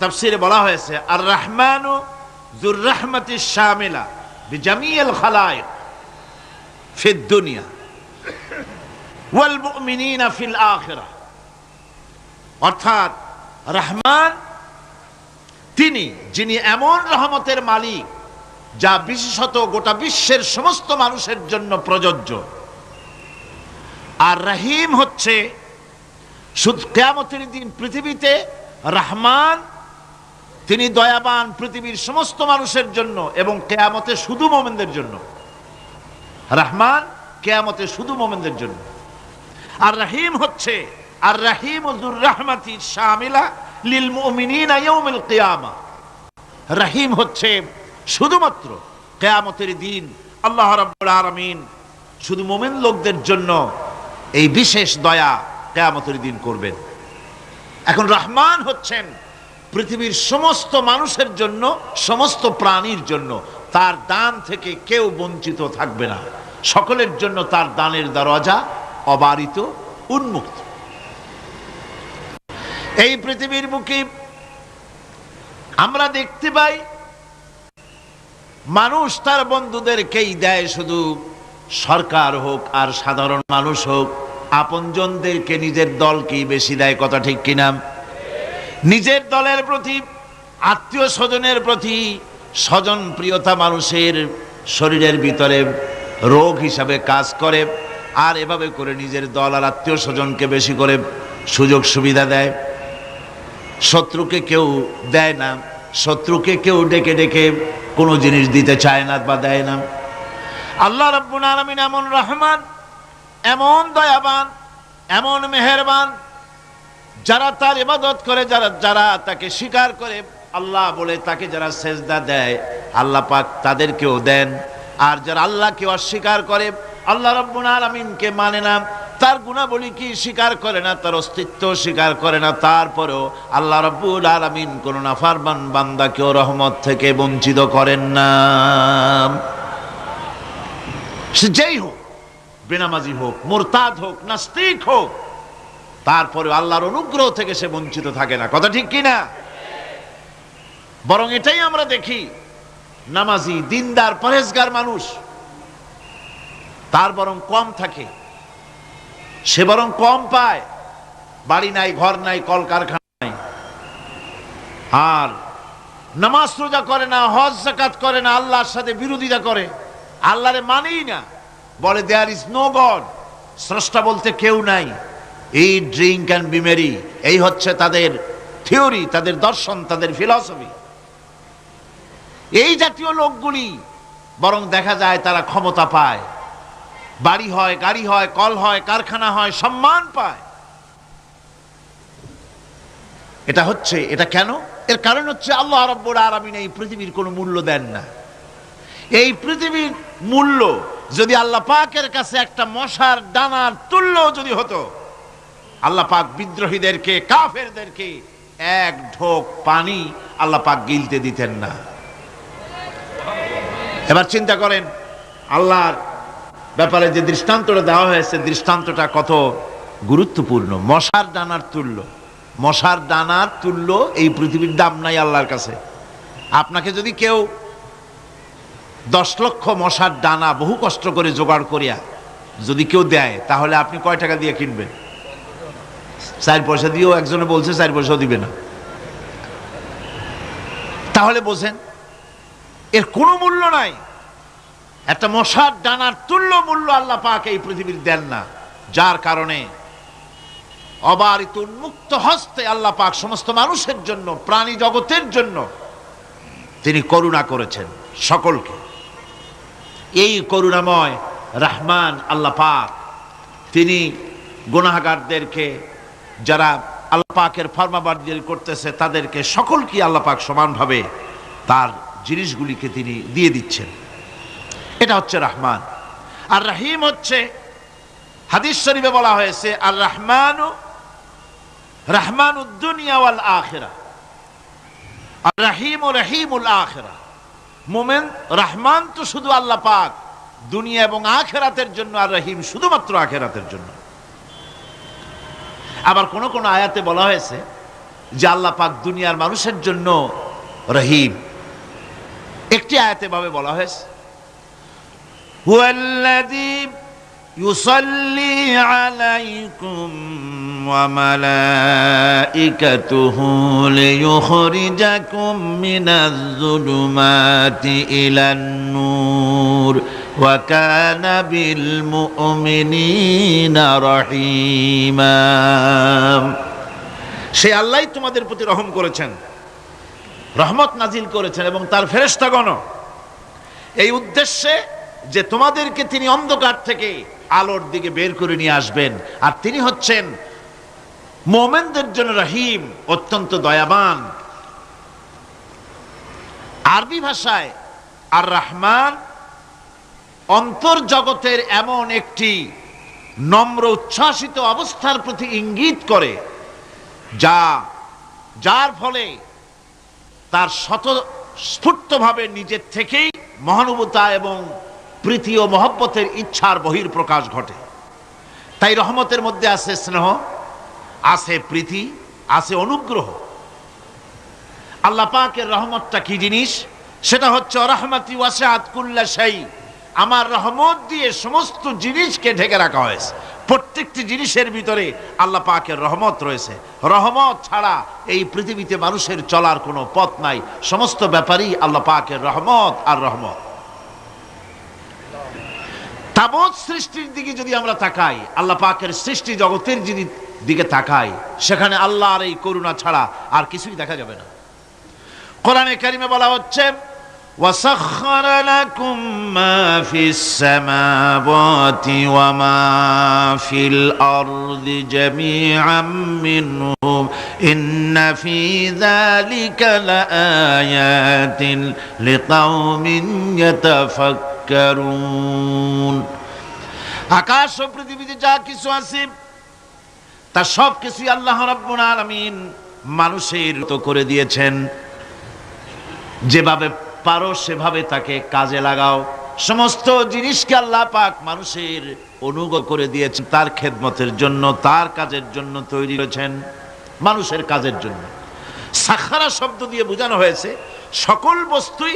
তাফসীরে বলা হয়েছে আর রহমানু যুর রাহমাতিশ শামিলা বিজামিল খালায়েক ফিদ দুনিয়া ওয়াল মুমিনিনা ফিল আখিরাহ। অর্থাৎ রহমান তিনি যিনি এমন রহমতের মালিক যা বিশেষত গোটা বিশ্বের সমস্ত মানুষের জন্য প্রযোজ্য। আর রহিম হচ্ছে শুধু কিয়ামতের দিন পৃথিবীতে রহমান তিনি দয়াবান পৃথিবীর সমস্ত মানুষের জন্য এবং কিয়ামতে শুধু মুমিনদের জন্য। রহমান কিয়ামতে শুধু মুমিনদের জন্য। আর রহিম হচ্ছে আর রহিম যুর রাহমাতি শামিলা লিল মুমিনিনা ইয়াউমিল কিয়ামা। রহিম হচ্ছে শুধুমাত্র কিয়ামতের দিন আল্লাহ রাব্বুল আলামিন শুধু মুমিন লোকদের জন্য এই বিশেষ দয়া কিয়ামতের দিন করবেন। এখন রহমান হচ্ছেন পৃথিবীর সমস্ত মানুষের জন্য, সমস্ত প্রাণীর জন্য। তার দান থেকে কেউ বঞ্চিত থাকবে না, সকলের জন্য তার দানের দরজা অবারিত, উন্মুক্ত। এই পৃথিবীর বুকে আমরা দেখতে পাই মানুষ তার বন্ধুদেরকেই দেয়, শুধু সরকার হোক আর সাধারণ মানুষ হোক, আপনজনদেরকে নিজের দলকেই বেশি দেয়। কথা ঠিক কিনা? নিজের দলের প্রতি, আত্মীয় স্বজনের প্রতি স্বজন প্রিয়তা মানুষের শরীরের ভিতরে রোগ হিসাবে কাজ করে, আর এভাবে করে নিজের দল আর আত্মীয় স্বজনকে বেশি করে সুযোগ সুবিধা দেয়। শত্রুকে কেউ দেয় না, শত্রুকে কেউ ডেকে ডেকে কোনো জিনিস দিতে চায় না বা দেয় না। আল্লাহ রাব্বুল আলামিন এমন রহমান, এমন দয়াবান, এমন মেহেরবান, যারা তার ইবাদত করে, যারা তাকে স্বীকার করে, আল্লাহ বলে তাকে যারা সেজদা দেয়, আল্লাহ পাক তাদেরকেও দেন। আর যারা আল্লাহকে অস্বীকার করে, আল্লাহ রাব্বুল আলামিনকে মানে না, তার গুণাবলী কি স্বীকার করে না, তার অস্তিত্ব স্বীকার করে না, তারপরেও আল্লাহ রাব্বুল আলামিন কোন নাফরমান বান্দাকেও রহমত থেকে বঞ্চিত করেন না। সে যেই হোক, বেনামাজি হোক, মুরতাদ হোক, নাস্তিক হোক, তারপরে আল্লাহর অনুগ্রহ থেকে সে বঞ্চিত থাকে না। কথা ঠিক কিনা? বরং এটাই আমরা দেখি, নামাজি, দিনদার, পরেজগার মানুষ তার বরং কম থাকে, সে বরং কম পায়। বাড়ি নাই, ঘর নাই, কলকারখানা নাই, আর নামাজ রোজা করে না, হজ যাকাত করে না, আল্লাহর সাথে বিরোধিতা করে, আল্লাহরে মানেই না, বলে দেয়ার ইজ নো গড, স্রষ্টা বলতে কেউ নাই। এই ড্রিঙ্ক অ্যান্ড বি মেরি, এই হচ্ছে তাদের থিওরি, তাদের দর্শন, তাদের ফিলসফি। এই জাতীয় লোকগুলি বরং দেখা যায় তারা ক্ষমতা পায়, বাড়ি হয়, গাড়ি হয়, কল হয়, কারখানা হয়, সম্মান পায়। এটা কেন? এর কারণ হচ্ছে আল্লাহ রাব্বুল আলামিন এই পৃথিবীর কোনো মূল্য দেন না। এই পৃথিবীর মূল্য যদি আল্লাহ পাকের কাছে একটা মশার দানার তুল্য যদি হতো, আল্লাহ পাক বিদ্রোহীদেরকে, কাফেরদেরকে এক ঢোক পানি আল্লাহ পাক গিলতে দিতেন না। এবার চিন্তা করেন, আল্লাহর ব্যাপারে যে দৃষ্টান্তটা দেওয়া হয়েছে, দৃষ্টান্তটা কত গুরুত্বপূর্ণ। মশার দানার তুল্য, মশার দানার তুল্য এই পৃথিবীর দাম নাই আল্লাহর কাছে। আপনাকে যদি কেউ 10 লক্ষ মশার দানা বহু কষ্ট করে জোগাড় করিয়া যদি কেউ দেয়, তাহলে আপনি কয় টাকা দিয়ে কিনবেন? 4 পয়সা দিয়েও একজনে বলছে 4 পয়সাও দিবে না। তাহলে বোঝেন এর কোনো মূল্য নাই। একটা মশার দানার তুল্য মূল্য আল্লাহ পাক এই পৃথিবীর দেন না, যার কারণে অবারিত উন্মুক্ত হস্তে আল্লাহ পাক সমস্ত মানুষের জন্য, প্রাণী জগতের জন্য তিনি করুণা করেছেন সকলকে। এই করুণাময় রহমান আল্লাহ পাক তিনি গুনাহগারদেরকে, যারা আল্লাহ পাকের ফরমাবরদারি করতেছে, তাদেরকে সকলকে আল্লাহ পাক সমানভাবে তার জিনিসগুলিকে তিনি দিয়ে দিচ্ছেন। এটা হচ্ছে রহমান। আর রহিম হচ্ছে, হাদিস শরীফে বলা হয়েছে, আর রহমানু রহমানুদ দুনিয়া ওয়াল আখিরাহ, আর রহিমু রহিমুল আখিরাহ। মুমিন রহমান তো শুধু আল্লাহ পাক দুনিয়া এবং আখিরাতের জন্য, আর রহিম শুধুমাত্র আখিরাতের জন্য। আবার কোন কোন আয়াতে বলা হয়েছে যে আল্লাহ পাক দুনিয়ার মানুষের জন্য রহিম। একটি আয়াতে ভাবে বলা হয়েছে, হুয়াল্লাযী ইউসাল্লি আলাইকুম ওয়া মালাইকাতুহু লিয়ুখরিজাকুম মিনাজ যুলুমাতি ইলান নূর ওয়া কানা বিল মুমিনিনা রহিমা। সে আল্লাহই তোমাদের প্রতি রহম করেছেন, রহমত নাজিল করেছেন এবং তার ফেরেশতাগণ এই উদ্দেশ্যে যে তোমাদেরকে তিনি অন্ধকার থেকে আলোর দিকে বের করে নিয়ে আসবেন, আর তিনি হচ্ছেন মুমিনদের জন্য রহিম, অত্যন্ত দয়াবান। আরবি ভাষায় আর রহমান অন্তর্জগতের এমন একটি নম্র উচ্ছ্বাসিত অবস্থার প্রতি ইঙ্গিত করে যার ফলে তার স্বতঃস্ফূর্তভাবে নিজের থেকেই মহানুভবতা এবং প্রীতি ও মহব্বতের ইচ্ছার বহির্প্রকাশ ঘটে। তাই রহমতের মধ্যে আছে স্নেহ, আছে প্রীতি, আছে অনুগ্রহ। আল্লাহ পাকের রহমতটা কি জিনিস? সেটা হচ্ছে রাহমাতি ওয়াসিআত কুল্লা শাই। আমার রহমত দিয়ে সমস্ত জিনিসকে ঢেকে রাখা হয়েছে। প্রত্যেকটি জিনিসের ভিতরে আল্লাহ পাকের রহমত রয়েছে। রহমত ছাড়া এই পৃথিবীতে মানুষের চলার কোনো পথ নাই। সমস্ত ব্যাপারই আল্লাহ পাকের রহমত আর রহমত। তাবৎ সৃষ্টির দিকে যদি আমরা তাকাই, আল্লাহ পাকের সৃষ্টি জগতের দিকে তাকাই, সেখানে আল্লাহর এই করুণা ছাড়া আর কিছুই দেখা যাবে না। কোরআনে কারিমে বলা হচ্ছে, وَسَخَّرَ لَكُم مَّا فِي السَّمَاوَاتِ وَمَا فِي الْأَرْضِ جَمِيعًا مِّنْهُ إِنَّ فِي ذَلِكَ لَآيَاتٍ لِقَوْمٍ يَتَفَكَّرُونَ। আকাশ ও পৃথিবীতে যা কিছু আছে তা সব কিছুই আল্লাহ রাব্বুল আলামিন মানুষের তো করে দিয়েছেন। যেভাবে পারো সেভাবে তাকে কাজে লাগাও। সমস্ত জিনিসকে আল্লাহ পাক মানুষের অনুগ্রহ করে দিয়েছেন, তার খেদমতের জন্য, তার কাজের জন্য তৈরি করেছেন, মানুষের কাজের জন্য। সাখারা শব্দ দিয়ে বোঝানো হয়েছে সকল বস্তুই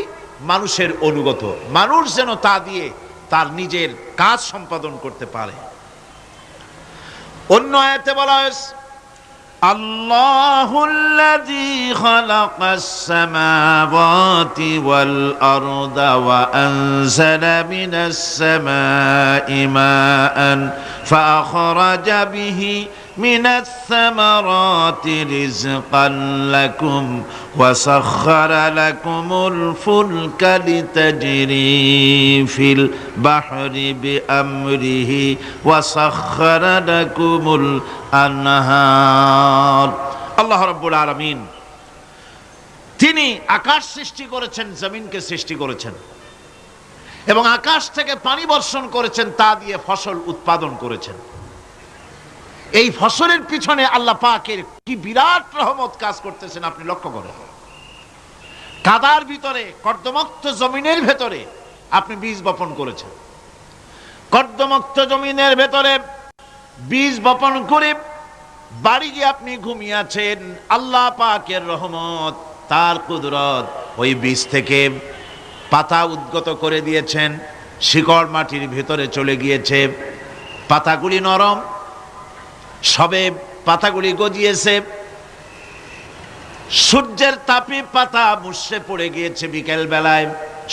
মানুষের অনুগত, মানুষ যেন তা দিয়ে তার নিজের কাজ সম্পাদন করতে পারে। অন্য আয়াতে বলা হয়েছে, আল্লাহুল্লাযী খালাকাস সামাওয়াতি ওয়াল আরদা ওয়া আনজালা মিনাস সামাই মাআন ফাআখরাজা বিহি মিনাস সামারাতি রিজকান লাকুম ওয়া সাখখারা লাকুমুল ফুলকা লিতাজরি ফিল বাহরি বিআমরিহি ওয়া সাখখারা লাকুমুল আনহার। আল্লাহ রাব্বুল আলামিন তিনি আকাশ সৃষ্টি করেছেন, জমিনকে সৃষ্টি করেছেন এবং আকাশ থেকে পানি বর্ষণ করেছেন, তা দিয়ে ফসল উৎপাদন করেছেন। এই ফসলের পিছনে আল্লাহ পাকের কি বিরাট রহমত কাজ করতেছেন আপনি লক্ষ্য করেন। কাদার ভিতরে, কর্দমাক্ত জমিনের ভেতরে আপনি বীজ বপন করেছেন। কর্দমাক্ত জমিনের ভেতরে বীজ বপন করে বাড়ি গিয়ে আপনি ঘুমিয়ে আছেন। আল্লাহ পাকের রহমত, তার কুদরত, ওই বীজ থেকে পাতা উদ্গত করে দিয়েছেন, শিকড় মাটির ভেতরে চলে গিয়েছে, পাতাগুলি নরম, সবে পাতাগুলি গজিয়েছে, সূর্যের তাপে পাতা মুষড়ে পড়ে গিয়েছে বিকেল বেলায়,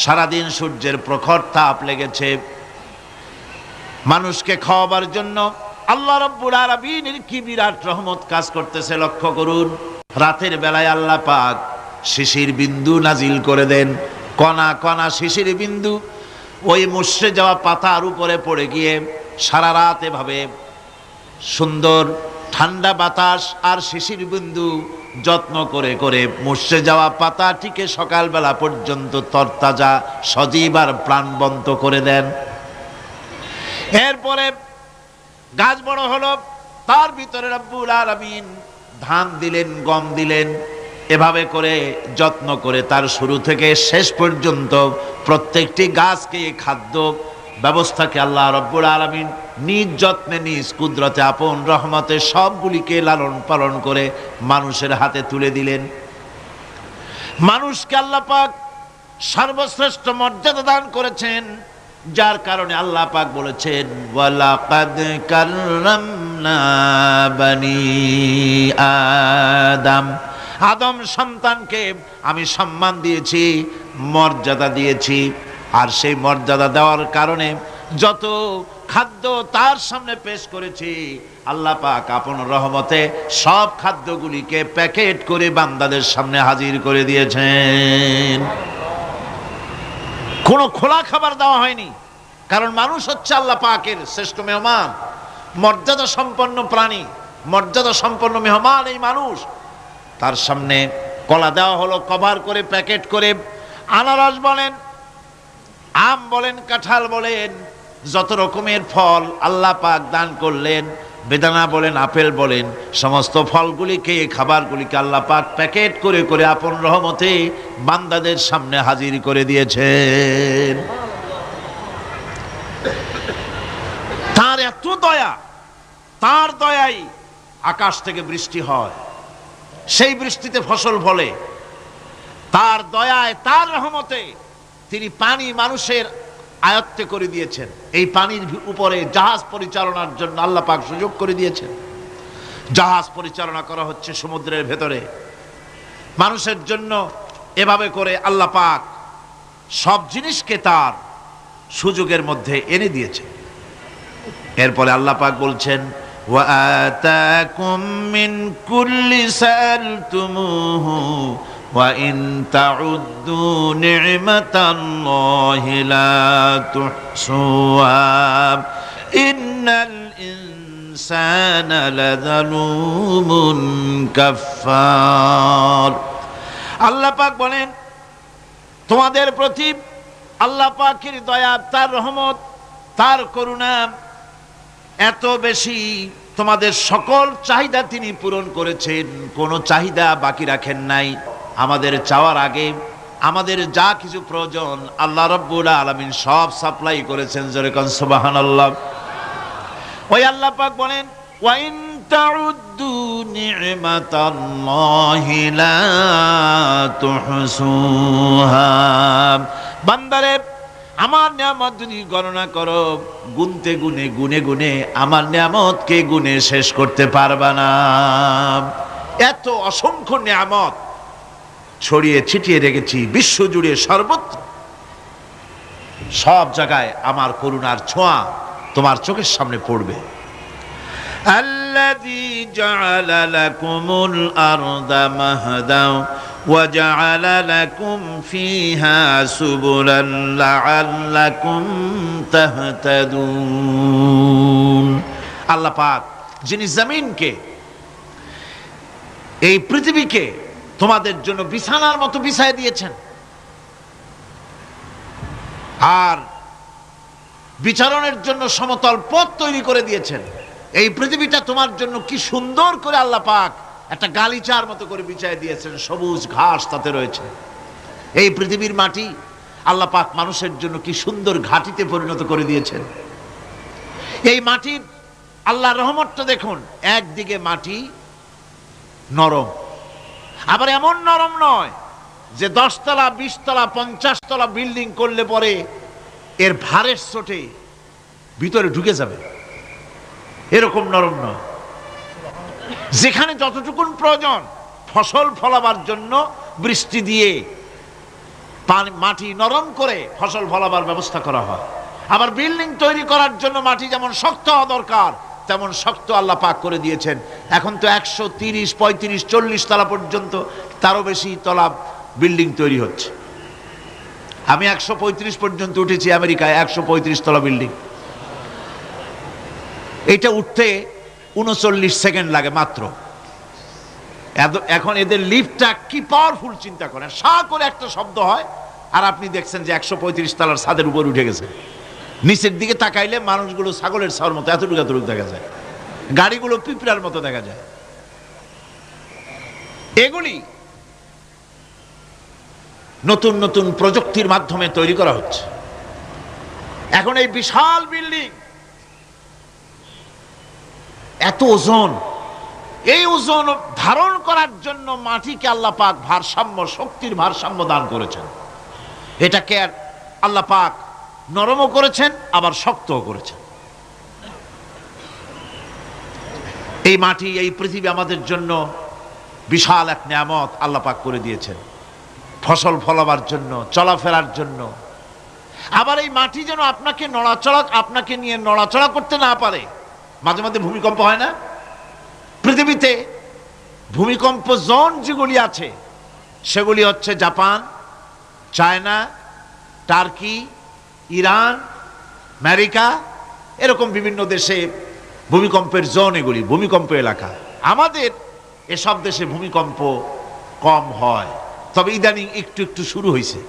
সারাদিন সূর্যের প্রখর তাপ লেগেছে। মানুষকে খাওয়াবার জন্য আল্লাহ রাব্বুল আলামিনের কি বিরাট রহমত কাজ করতেছে লক্ষ্য করুন। রাতের বেলায় আল্লাহ পাক শিশির বিন্দু নাজিল করে দেন, কণা কণা শিশির বিন্দু ওই মুষড়ে যাওয়া পাতার উপরে পড়ে গিয়ে সারা রাত এভাবে সুন্দর ঠান্ডা বাতাস আর শিশির বিন্দু যত্ন করে করে মুষড়ে যাওয়া পাতাটিকে সকালবেলা পর্যন্ত তরতাজা, সজীব আর প্রাণবন্ত করে দেন। এরপরে গাছ বড় হলো, তার ভিতরে রব্বুল আলামিন ধান দিলেন, গম দিলেন, এভাবে করে যত্ন করে তার শুরু থেকে শেষ পর্যন্ত প্রত্যেকটি গাছকে খাদ্য ব্যবস্থাকে আল্লাহ রব্বুল আলামিন নিজ যত্নে নিজ কুদরতে আপন রহমতে সবগুলিকে লালন পালন করে মানুষের হাতে তুলে দিলেন। মানুষকে আল্লাহ পাক সর্বশ্রেষ্ঠ মর্যাদা দান করেছেন, যার কারণে আল্লাহ পাক বলেছেন ওয়ালাকাদ কাররামনা বানি আদম, আদম সন্তানকে আমি সম্মান দিয়েছি, মর্যাদা দিয়েছি। আর সেই মর্যাদা দেওয়ার কারণে যত খাদ্য তার সামনে পেশ করেছি, আল্লাহ পাক আপন রহমতে সব খাদ্যগুলিকে প্যাকেট করে বান্দাদের সামনে হাজির করে দিয়েছেন। কোনো খোলা খাবার দেওয়া হয়নি, কারণ মানুষ হচ্ছে আল্লাহ পাকের শ্রেষ্ঠ মেহমান, মর্যাদা সম্পন্ন প্রাণী, মর্যাদা সম্পন্ন মেহমান এই মানুষ। তার সামনে কলা দেওয়া হলো কভার করে, প্যাকেট করে। আনারস বলেন, আম বলেন, কাঁঠাল বলেন, যত রকমের ফল আল্লাহ পাক দান করলেন, বেদানা বলেন, আপেল বলেন, সমস্ত ফলগুলিকে, খাবারগুলিকে আল্লাহ পাক প্যাকেট করে করে আপন রহমতে বান্দাদের সামনে হাজির করে দিয়েছেন। তার এত দয়া, তার দয়াই আকাশ থেকে বৃষ্টি হয়, সেই বৃষ্টিতে ফসল ফলে। তার দয়ায়, তার রহমতে তিনি পানি মানুষের আয়ত্তে করে দিয়েছেন। এই পানির উপরে জাহাজ পরিচালনার জন্য আল্লাহ পাক সুযোগ করে দিয়েছেন। জাহাজ পরিচালনা করা হচ্ছে সমুদ্রের ভেতরে মানুষের জন্য। এভাবে করে আল্লাহ পাক সব জিনিসকে তার সুযোগের মধ্যে এনে দিয়েছে। এরপরে আল্লাহ পাক বলছেন ওয়া আতাকুম মিন কুল্লি সালতুমুহু ওয়া ইন তাউদ্দু নি'মাতাল্লাহি লা তুহসুহা ইন্নাল ইনসানা লাযালুমুন কাফফার। আল্লাহ পাক বলেন, তোমাদের প্রতি আল্লাহ পাকের দয়া, তার রহমত, তার করুণা এত বেশি, তোমাদের সকল চাহিদা তিনি পূরণ করেছেন, কোনো চাহিদা বাকি রাখেন নাই। আমাদের চাওয়ার আগে আমাদের যা কিছু প্রয়োজন আল্লাহ রাব্বুল আলামিন সব সাপ্লাই করেছেন। যেরকম সুবহানাল্লাহ। ওই আল্লাহ পাক বলেন ওয়া ইন তাউদ্দু নি'মাতাল্লাহি লা তুহসুহা, বান্দারে আমার নিয়ামত যদি গণনা করো, গুনতে গুনে গুনে গুনে আমার নিয়ামতকে গুনে শেষ করতে পারবা না। এত অসংখ্য নিয়ামত ছড়িয়ে ছিটিয়ে রেখেছি বিশ্ব জুড়ে, সর্বত্র সব জায়গায় আমার করুণার ছোঁয়া তোমার চোখের সামনে পড়বে। আল্লাযী জাআলা লাকুমুল আরদা মাহদাও وَجَعَلَ لَكُمْ فِيهَا سُبُلًا لَعَلَّكُمْ تَهْتَدُونَ। আল্লাহ পাক যিনি জমিনকে, এই পৃথিবীকে তোমাদের জন্য বিছানার মতো বিছায় দিয়েছেন, আর বিচরণের জন্য সমতল পথ তৈরি করে দিয়েছেন। এই পৃথিবীটা তোমার জন্য কি সুন্দর করে আল্লাহ পাক একটা গালিচার মতো করে বিছায় দিয়েছেন, সবুজ ঘাস তাতে রয়েছে। এই পৃথিবীর মাটি আল্লাহ পাক মানুষের জন্য কি সুন্দর ঘাটিতে পরিণত করে দিয়েছেন। এই মাটির আল্লাহর রহমতটা দেখুন, একদিকে মাটি নরম, আবার এমন নরম নয় যে 10 তলা 20 তলা 50 তলা বিল্ডিং করলে পরে এর ভারের চোটে ভিতরে ঢুকে যাবে, এরকম নরম নয়। যেখানে যতটুকুন প্রয়োজন ফসল ফলাবার জন্য বৃষ্টি দিয়ে মাটি নরম করে ফসল ফলাবার ব্যবস্থা করা হয়। আবার বিল্ডিং তৈরি করার জন্য মাটি যেমন শক্ত হওয়া দরকার তেমন শক্ত আল্লাহ পাক করে দিয়েছেন। এখন তো 130, 35, 40 তলা পর্যন্ত, তারও বেশি তলা বিল্ডিং তৈরি হচ্ছে। আমি 135 পর্যন্ত উঠেছি আমেরিকায়, 135 তলা বিল্ডিং। এটা উঠতে 39 সেকেন্ড লাগে মাত্র। এখন এদের লিফটটা কি পাওয়ারফুল চিন্তা করেন, সা করে একটা শব্দ হয় আর আপনি দেখছেন যে 135 তলার ছাদের উপর উঠে গেছে। নিচের দিকে তাকাইলে মানুষগুলো ছাগলের ছাওয়ার মতো এতটুকু এতটুকু দেখা যায়, গাড়িগুলো পিঁপড়ার মতো দেখা যায়। এগুলি নতুন নতুন প্রযুক্তির মাধ্যমে তৈরি করা হচ্ছে। এখন এই বিশাল বিল্ডিং, এত ওজন, এই ওজন ধারণ করার জন্য মাটিকে আল্লাহ পাক ভারসাম্য, শক্তির ভারসাম্য দান করেছেন। এটাকে আল্লাহ পাক নরমও করেছেন, আবার শক্তও করেছেন। এই মাটি, এই পৃথিবী আমাদের জন্য বিশাল এক নিয়ামত আল্লাহ পাক করে দিয়েছেন, ফসল ফলাবার জন্য, চলাফেরার জন্য। আবার এই মাটি যেন আপনাকে নিয়ে নড়াচড়া করতে না পারে। মাঝে মাঝে ভূমিকম্প হয় না? পৃথিবীতে ভূমিকম্প জোন যেগুলি আছে সেগুলি হচ্ছে Japan, China, turkey, Iran, America, এরকম বিভিন্ন দেশে ভূমিকম্পের জোন, এগুলি ভূমিকম্প এলাকা। আমাদের এসব দেশে ভূমিকম্প কম হয়, তবে ইদানিং একটু একটু শুরু হয়েছে।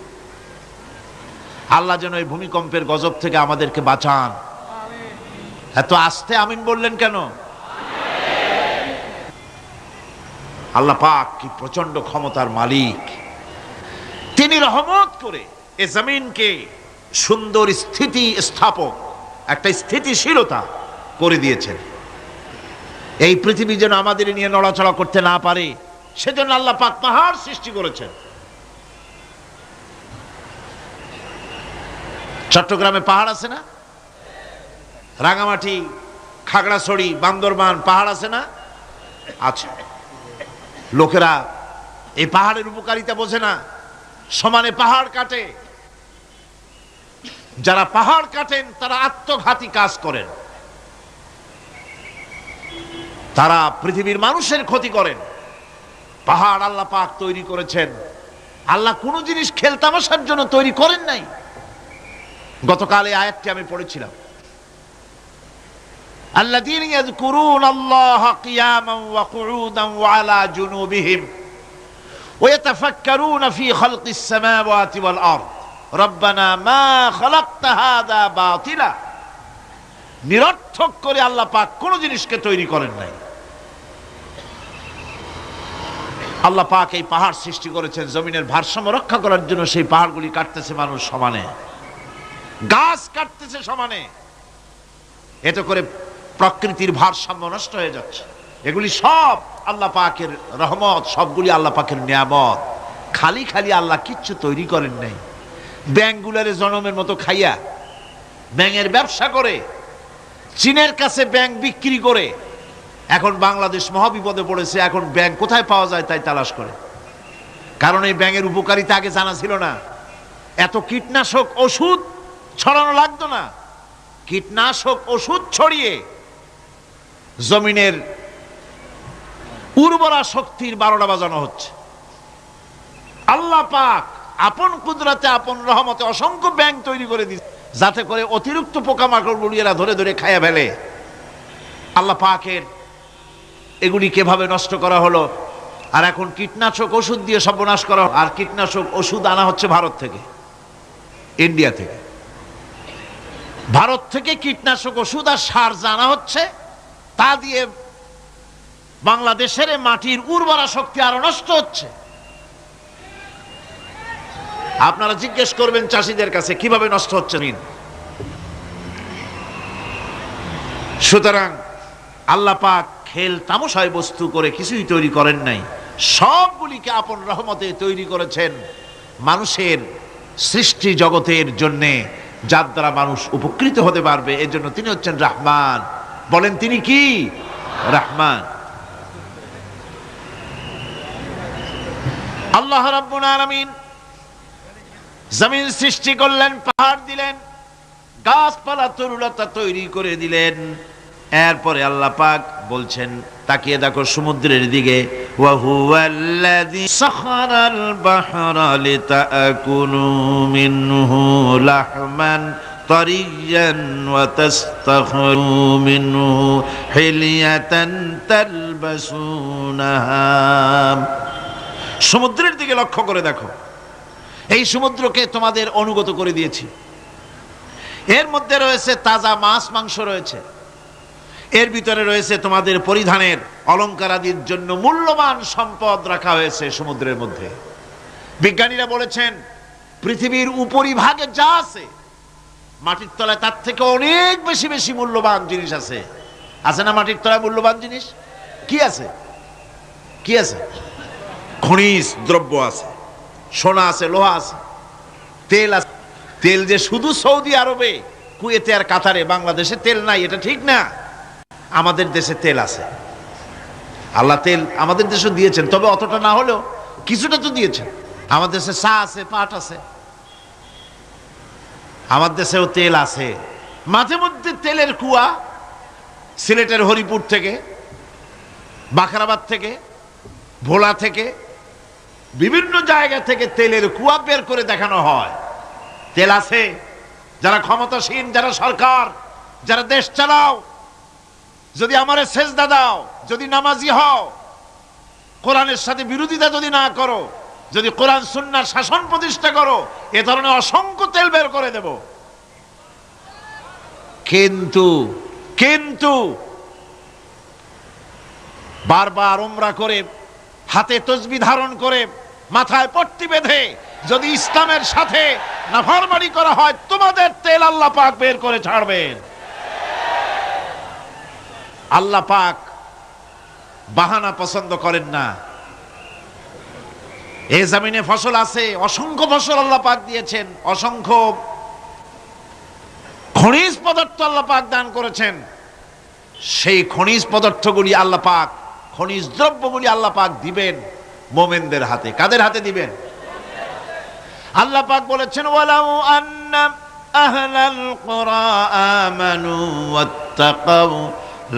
আল্লাহ যেন এই ভূমিকম্পের গজব থেকে আমাদেরকে বাঁচান। এত আস্তে আমিন বললেন কেন? আল্লাহ পাক কি প্রচন্ড ক্ষমতার মালিক। তিনি রহমত করে এ জমিনকে সুন্দর স্থিতি স্থাপক, একটা স্থিতিশীলতা করে দিয়েছেন। এই পৃথিবী যেন আমাদের নিয়ে নড়াচড়া করতে না পারে, সেজন্য আল্লাহ পাক পাহাড় সৃষ্টি করেছেন। চট্টগ্রামে পাহাড় আছে না? রাঙামাটি, খাগড়াছড়ি, বান্দরবান পাহাড় আছে না? আছে। লোকেরা এই পাহাড়ের উপকারিতা বোঝে না, সমানে পাহাড় কাটে। যারা পাহাড় কাটেন তারা আত্মঘাতী কাজ করেন, তারা পৃথিবীর মানুষের ক্ষতি করেন। পাহাড় আল্লাহ পাক তৈরি করেছেন। আল্লাহ কোন জিনিস খেলতামাশার জন্য তৈরি করেন নাই। গতকাল এই আয়াতটি আমি পড়েছিলাম, আল্লাযীনা ইয়াযকুরুনাল্লাহা কিয়ামান ওয়া কুউদান ওয়া আলা জুনুবিহিম ওয়া ইয়াতাফাক্কারুনা ফি খালকিস সামাওয়াতি ওয়াল আরদ রব্বানা মা খালাকতা হাযা বাতিলা। নিরর্থক করে আল্লাহ পাক কোন জিনিসকে তৈরি করেন নাই। আল্লাহ পাক এই পাহাড় সৃষ্টি করেছেন জমিনের ভারসাম্য রক্ষা করার জন্য। সেই পাহাড়গুলি কাটতেছে মানুষ সমানে, গাছ কাটতেছে সমানে। এতে করে প্রকৃতির ভারসাম্য নষ্ট হয়ে যাচ্ছে। এগুলি সব আল্লাহ পাকের রহমত, সবগুলি আল্লাহ পাকের নিয়ামত। খালি খালি আল্লাহ কিচ্ছু তৈরি করেন নাই। ব্যাঙগুলারে জনমের মতো খাইয়া ব্যাঙের ব্যবসা করে, চীনের কাছে ব্যাঙ বিক্রি করে এখন বাংলাদেশ মহাবিপদে পড়েছে। এখন ব্যাঙ কোথায় পাওয়া যায় তাই তালাশ করে। কারণ এই ব্যাঙের উপকারিতা আগে জানা ছিল না। এত কীটনাশক ওষুধ ছড়ানো লাগতো না। কীটনাশক ওষুধ ছড়িয়ে জমিনের উর্বরা শক্তির 12টা বাজানো হচ্ছে। আল্লাহ পাক আপন কুদরতে, আপন রহমতে অসংখ্য ব্যাঙ তৈরি করে দিচ্ছে, যাতে করে অতিরিক্ত পোকামাকড় গুলিয়েরা ধরে ধরে খাইয়া ফেলে। আল্লাহ পাকের এগুলি কিভাবে নষ্ট করা হলো। আর এখন কীটনাশক ওষুধ দিয়ে সর্বনাশ করা। আর কীটনাশক ওষুধ আনা হচ্ছে ভারত থেকে, ইন্ডিয়া থেকে। ভারত থেকে কীটনাশক ওষুধ আর সার জানা হচ্ছে, তা দিয়ে বাংলাদেশের মাটির উর্বরা শক্তি আরো নষ্ট হচ্ছে। আপনারা জিজ্ঞেস করবেন চাষীদের কাছে কিভাবে নষ্ট হচ্ছে। সুতরাং আল্লাহ পাক খেল তামাশায় বস্তু করে কিছুই তৈরি করেন নাই, সবগুলিকে আপন রহমতে তৈরি করেছেন মানুষের সৃষ্টি জগতের জন্যে, যার দ্বারা মানুষ উপকৃত হতে পারবে। এর জন্য তিনি হচ্ছেন রহমান। বলেন তিনি কি? রহমান। আল্লাহ রাব্বুল আলামিন জমিন সৃষ্টি করলেন, পাহাড় দিলেন, গাছপালা তরুলতা তৈরি করে দিলেন। এরপরে আল্লাহ পাক বলছেন, তাকিয়ে দেখো সমুদ্রের দিকে, ওয়া হুয়াল্লাযী সাখারাল বাহরা লিতাকুলু মিনহু লাহমান তারিয়ান ওয়া তাস্তাখরু মিনহু হিলিয়াতান তালবাসুনাহা। সমুদ্রের দিকে লক্ষ্য করে দেখো, এই সমুদ্রকে তোমাদের অনুগত করে দিয়েছি। এর মধ্যে রয়েছে তাজা মাছ মাংস রয়েছে, এর ভিতরে রয়েছে তোমাদের পরিধানের অলংকার আদির জন্য মূল্যবান সম্পদ রাখা হয়েছে সমুদ্রের মধ্যে। বিজ্ঞানীরা বলেছেন পৃথিবীর উপরিভাগে যা আছে মাটির তলায় তার থেকে অনেক বেশি বেশি মূল্যবান জিনিস আছে। আছে না মাটির তলায় মূল্যবান জিনিস? কি আছে? কি আছে? খনিজ দ্রব্য আছে, সোনা আছে, লোহা আছে, তেল আছে। তেল যে শুধু সৌদি আরবে, কুয়েতে আর কাতারে, বাংলাদেশে তেল নাই এটা ঠিক না। আমাদের দেশে তেল আছে। আল্লাহ তেল আমাদের দেশে দিয়েছেন, তবে অতটা না হলেও কিছুটা তো দিয়েছেন। আমাদের দেশে চা আছে, পাট আছে, আমার দেশেও তেল আছে। মাঝে মধ্যে তেলের কুয়া সিলেটের হরিপুর থেকে, বাখরাবাদ থেকে, ভোলা থেকে, বিভিন্ন জায়গা থেকে তেলের কুয়া বের করে দেখানো হয়। তেল আছে। যারা ক্ষমতাসীন, যারা সরকার, যারা দেশ চালাও, যদি আমারে সেজদা দাও, যদি নামাজি হও, কোরআনের সাথে বিরোধিতা যদি না করো, যদি কোরআন সুন্নাহর শাসন প্রতিষ্ঠা করো, এ ধরনের অসংখ্য তেল বের করে দেব। কিন্তু কিন্তু বারবার উমরা করে, হাতে তসবিহ ধারণ করে, মাথায় পট্টি বেঁধে যদি ইসলামের সাথে নাফরমানি করা হয়, তোমাদের তেল আল্লাহ পাক বের করে ছাড়বেন। আল্লাহ পাক বাহানা পছন্দ করেন না। এই জমিনে ফসল আছে, অসংখ্য ফসল আল্লাহ পাক দিয়েছেন, অসংখ্য খনিজ পদার্থ আল্লাহ পাক দান করেছেন। সেই খনিজ পদার্থগুলি আল্লাহ পাক, খনিজ দ্রব্যগুলি আল্লাহ পাক দিবেন মুমিনদের হাতে। কাদের হাতে দিবেন? আল্লাহ পাক বলেছেন, ওয়ালাউ আন্না আহলাল কুরা আমানু ওয়াত্তাকাউ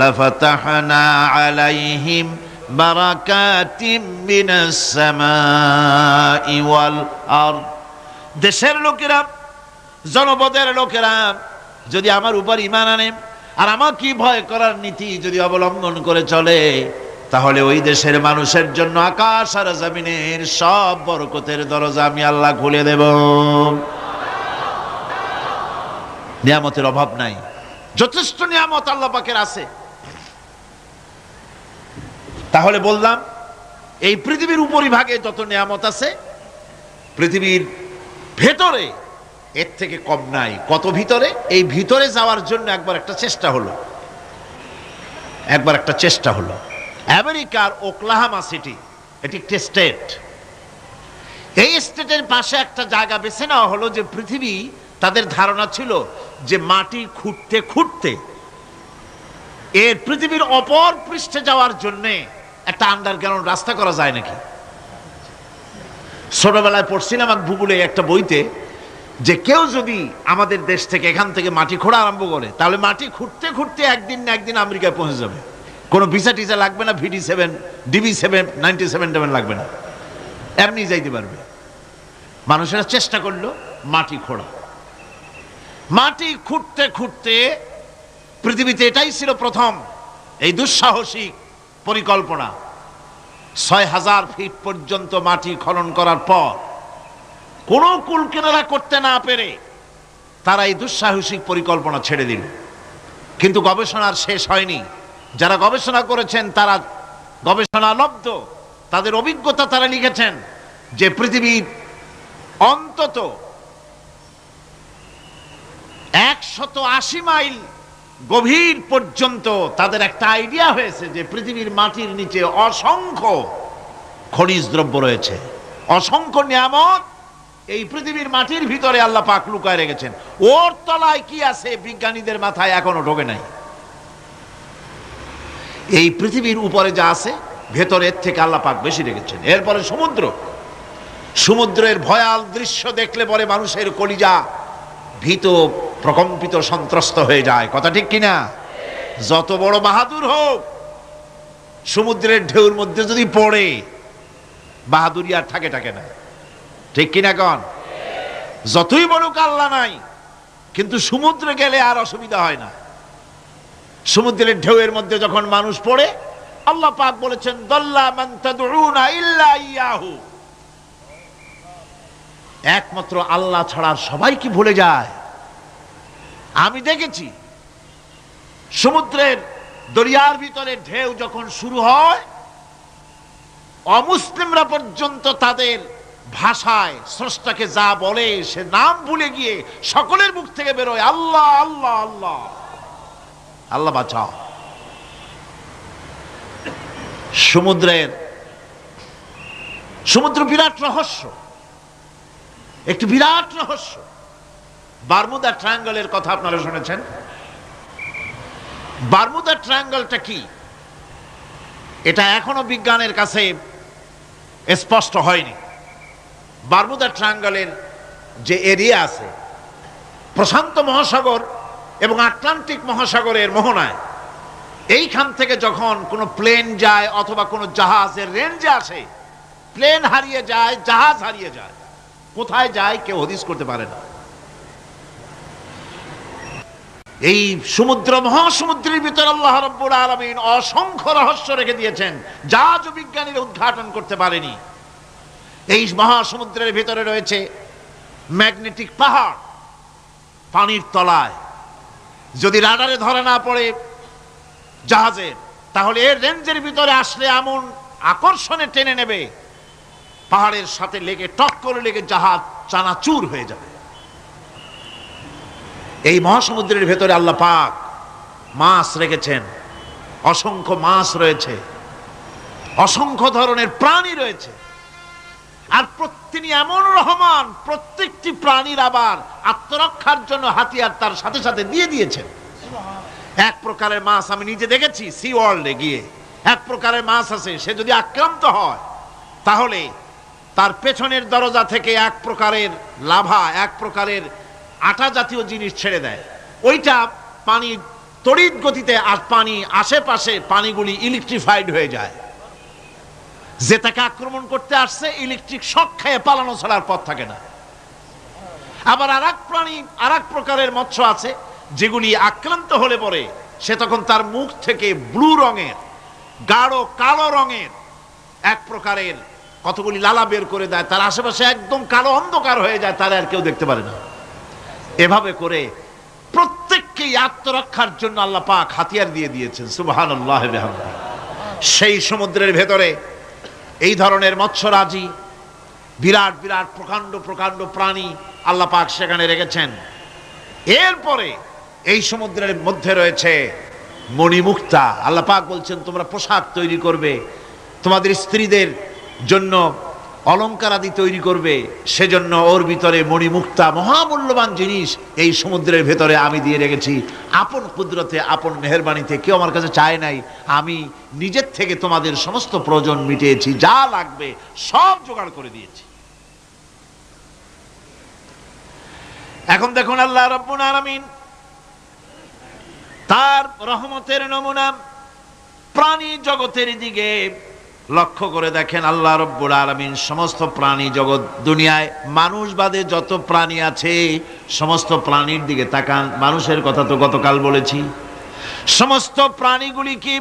লাফাতাহনা আলাইহিম বারাকাতিম মিনাস সামাই ওয়াল আরদ। দেশের লোকেরা, জনপদের লোকেরা যদি আমার উপর ঈমান আনে আর আমার কি ভয় করার নীতি যদি অবলম্বন করে চলে, তাহলে ওই দেশের মানুষের জন্য আকাশ আর জমিনের সব বরকতের দরজা আমি আল্লাহ খুলে দেব। নিয়ামতের অভাব নাই, যথেষ্ট নিয়ামত আল্লাহ পাকের আছে। তাহলে বললাম, এই পৃথিবীর উপরিভাগে যত নিয়ামত আছে, পৃথিবীর ভেতরে এর থেকে কম নাই। কত ভিতরে? এই ভিতরে যাওয়ার জন্য একবার একটা চেষ্টা হলো। আমেরিকার ওকলাহামা সিটি, এটি একটি স্টেট। এই স্টেটের পাশে একটা জায়গা বেছে নেওয়া হলো, যে পৃথিবী, তাদের ধারণা ছিল যে মাটি খুঁড়তে খুঁড়তে এর পৃথিবীর অপর পৃষ্ঠে যাওয়ার জন্য একটা আন্ডারগ্রাউন্ড রাস্তা করা যায় নাকি। ছোটবেলায় পড়ছিলাম এক ভূগোলে একটা বইতে, যে কেউ যদি আমাদের দেশ থেকে, এখান থেকে মাটি খোঁড়া আরম্ভ করে, তাহলে মাটি খুঁড়তে খুঁড়তে একদিন না একদিন আমেরিকায় পৌঁছে যাবে। কোনো ভিসা টিসা লাগবে না, VD7, DB7, 97 লাগবে না, এমনি যাইতে পারবে। মানুষেরা চেষ্টা করলো মাটি খোঁড়া। মাটি খুঁড়তে খুঁড়তে পৃথিবীতে এটাই ছিল প্রথম এই দুঃসাহসিক পরিকল্পনা। 6000 ফিট পর্যন্ত মাটি খনন করার পর কোনো কুল কিনারা করতে না পেরে তারা এই দুঃসাহসিক পরিকল্পনা ছেড়ে দিল। কিন্তু গবেষণার শেষ হয়নি। যারা গবেষণা করেছেন তারা গবেষণালব্ধ, তাদের অভিজ্ঞতা তারা লিখেছেন যে পৃথিবীর অন্তত 180 মাইল গভীর পর্যন্ত তাদের একটা আইডিয়া হয়েছে যে পৃথিবীর মাটির নিচে অসংখ্য খনিজ দ্রব্য রয়েছে, অসংখ্য নিয়ামত এই পৃথিবীর মাটির ভিতরে আল্লাহ পাক লুকায় রেখেছেন। ওর তলায় কি আছে বিজ্ঞানীদের মাথায় এখনো ঢোকে নাই। এই পৃথিবীর উপরে যা আছে ভেতরের থেকে আল্লাহ পাক বেশি রেখেছেন। এরপরে সমুদ্রের ভয়াল দৃশ্য দেখলে পরে মানুষের কলিজা ভীত, প্রকম্পিত, সন্ত্রস্ত হয়ে যায়। কথা ঠিক কিনা? যত বড় বাহাদুর হোক, সমুদ্রের ঢেউর মধ্যে যদি পড়ে, বাহাদুরি আর থাকে না। ঠিক কিনা কন? যতই বড় আল্লাহ নাই, কিন্তু সমুদ্রে গেলে আর অসুবিধা হয় না। সমুদ্রের ঢেউয়ের মধ্যে যখন মানুষ পড়ে, আল্লাহ পাক বলেছেন, দাল্লা মান তাদউনা ইল্লা ইয়াহু, একমাত্র আল্লাহ ছাড়া সবাই কি ভুলে যায়। আমি দেখেছি সমুদ্রের দরিয়ার ভিতরে ঢেউ যখন শুরু হয়, অমুসলিমরা পর্যন্ত তাদের ভাষায় স্রষ্টাকে যা বলে সে নাম ভুলে গিয়ে সকলের মুখ থেকে বেরোয় আল্লাহ আল্লাহ আল্লাহ। আল্লাহ বাঁচাও। সমুদ্র বিরাট রহস্য, একটি বিরাট রহস্য। বারমুদা ট্রায়াঙ্গলের কথা আপনারা শুনেছেন। বারমুদা ট্রায়াঙ্গলটা কি, এটা এখনো বিজ্ঞানের কাছে স্পষ্ট হয়নি। বারমুদা ট্রায়াঙ্গলের যে এরিয়া আছে, প্রশান্ত মহাসাগর এবং আটলান্টিক মহাসাগরের মোহনায়, এইখান থেকে যখন কোনো প্লেন যায় অথবা কোনো জাহাজের রেঞ্জে আসে, প্লেন হারিয়ে যায়, জাহাজ হারিয়ে যায়, কোথায় যায় কেউ হদিস করতে পারে না। এই সমুদ্র মহাসমুদ্রের ভিতরে আল্লাহ রাব্বুল আলামিন অসংখ্য রহস্য রেখে দিয়েছেন, যা আজও বিজ্ঞানীরা উদ্ঘাটন করতে পারেনি। এই মহাসমুদ্রের ভিতরে রয়েছে ম্যাগনেটিক পাহাড় পানির তলায়। যদি রাডারে ধরা না পড়ে জাহাজের, তাহলে এর রেঞ্জের ভিতরে আসলে এমন আকর্ষণে টেনে নেবে, পাহাড়ের সাথে লেগে টক করে লেগে জাহাজ চানাচুর হয়ে যাবে। এই মহাসমুদ্রের ভেতরে আল্লাহ পাক মাছ রেখেছেন, অসংখ্য মাছ রয়েছে, অসংখ্য ধরনের প্রাণী রয়েছে। আর তিনি এমন রহমান, প্রত্যেকটি প্রাণীর আবার আত্মরক্ষার জন্য হাতিয়ার তার সাথে সাথে দিয়ে দিয়েছেন। এক প্রকারের মাছ আমি নিজে দেখেছি সি ওয়ার্ল্ডে গিয়ে, এক প্রকারের মাছ আছে, সে যদি আক্রান্ত হয় তাহলে তার পেছনের দরজা থেকে এক প্রকারের লাভা, এক প্রকারের আটা জাতীয় জিনিস ছেড়ে দেয়। ওইটা পানি তড়িৎ গতিতে, আর পানি আশেপাশে পানিগুলি ইলেকট্রিফাইড হয়ে যায়। যে তাকে আক্রমণ করতে আসছে ইলেকট্রিক শক খেয়ে পালানো ছাড়ার পথ থাকে না। আবার আর এক প্রকারের মৎস্য আছে যেগুলি আক্রান্ত হলে পরে সে তখন তার মুখ থেকে ব্লু রঙের, গাঢ় কালো রঙের এক প্রকারের কতগুলি লালা বের করে দেয়, তার আশেপাশে একদম কালো অন্ধকার হয়ে যায়, তারা আর কেউ দেখতে পারে না। এভাবে করে প্রত্যেককেই আত্মরক্ষার জন্য আল্লাহ পাক হাতিয়ার দিয়ে দিয়েছেন। সুবহানাল্লাহ ওয়া বিহামদিহি। সেই সমুদ্রের ভেতরে এই ধরনের মৎস্যরাজি, বিরাট বিরাট প্রকাণ্ড প্রকাণ্ড প্রাণী আল্লাহ পাক সেখানে রেখেছেন। এরপরে এই সমুদ্রের মধ্যে রয়েছে মণিমুক্তা। আল্লাহ পাক বলছেন তোমরা পোশাক তৈরি করবে, তোমাদের স্ত্রীদের জন্য অলংকার আদি তৈরি করবে, সেজন্য ওর ভিতরে মণিমুক্তা মহামূল্যবান জিনিস এই সমুদ্রের ভেতরে আমি দিয়ে রেখেছি। আপন কুদরতে, আপন মেহেরবানিতে, কেউ আমার কাছে চায় নাই, আমি নিজের থেকে তোমাদের সমস্ত প্রয়োজন মিটিয়েছি, যা লাগবে সব জোগাড় করে দিয়েছি। এখন দেখুন আল্লাহ রাব্বুল আলামিন তার রহমতের নমুনা প্রাণী জগতের দিকে লক্ষ্য করে দেখেন। আল্লাহ রাব্বুল আলামিন সমস্ত প্রাণী জগৎ, দুনিয়ায় মানুষ বাদে যত প্রাণী আছে সমস্ত প্রাণীর দিকে তাকান। মানুষের কথা তো গতকাল বলেছি। সমস্ত প্রাণীগুলি কি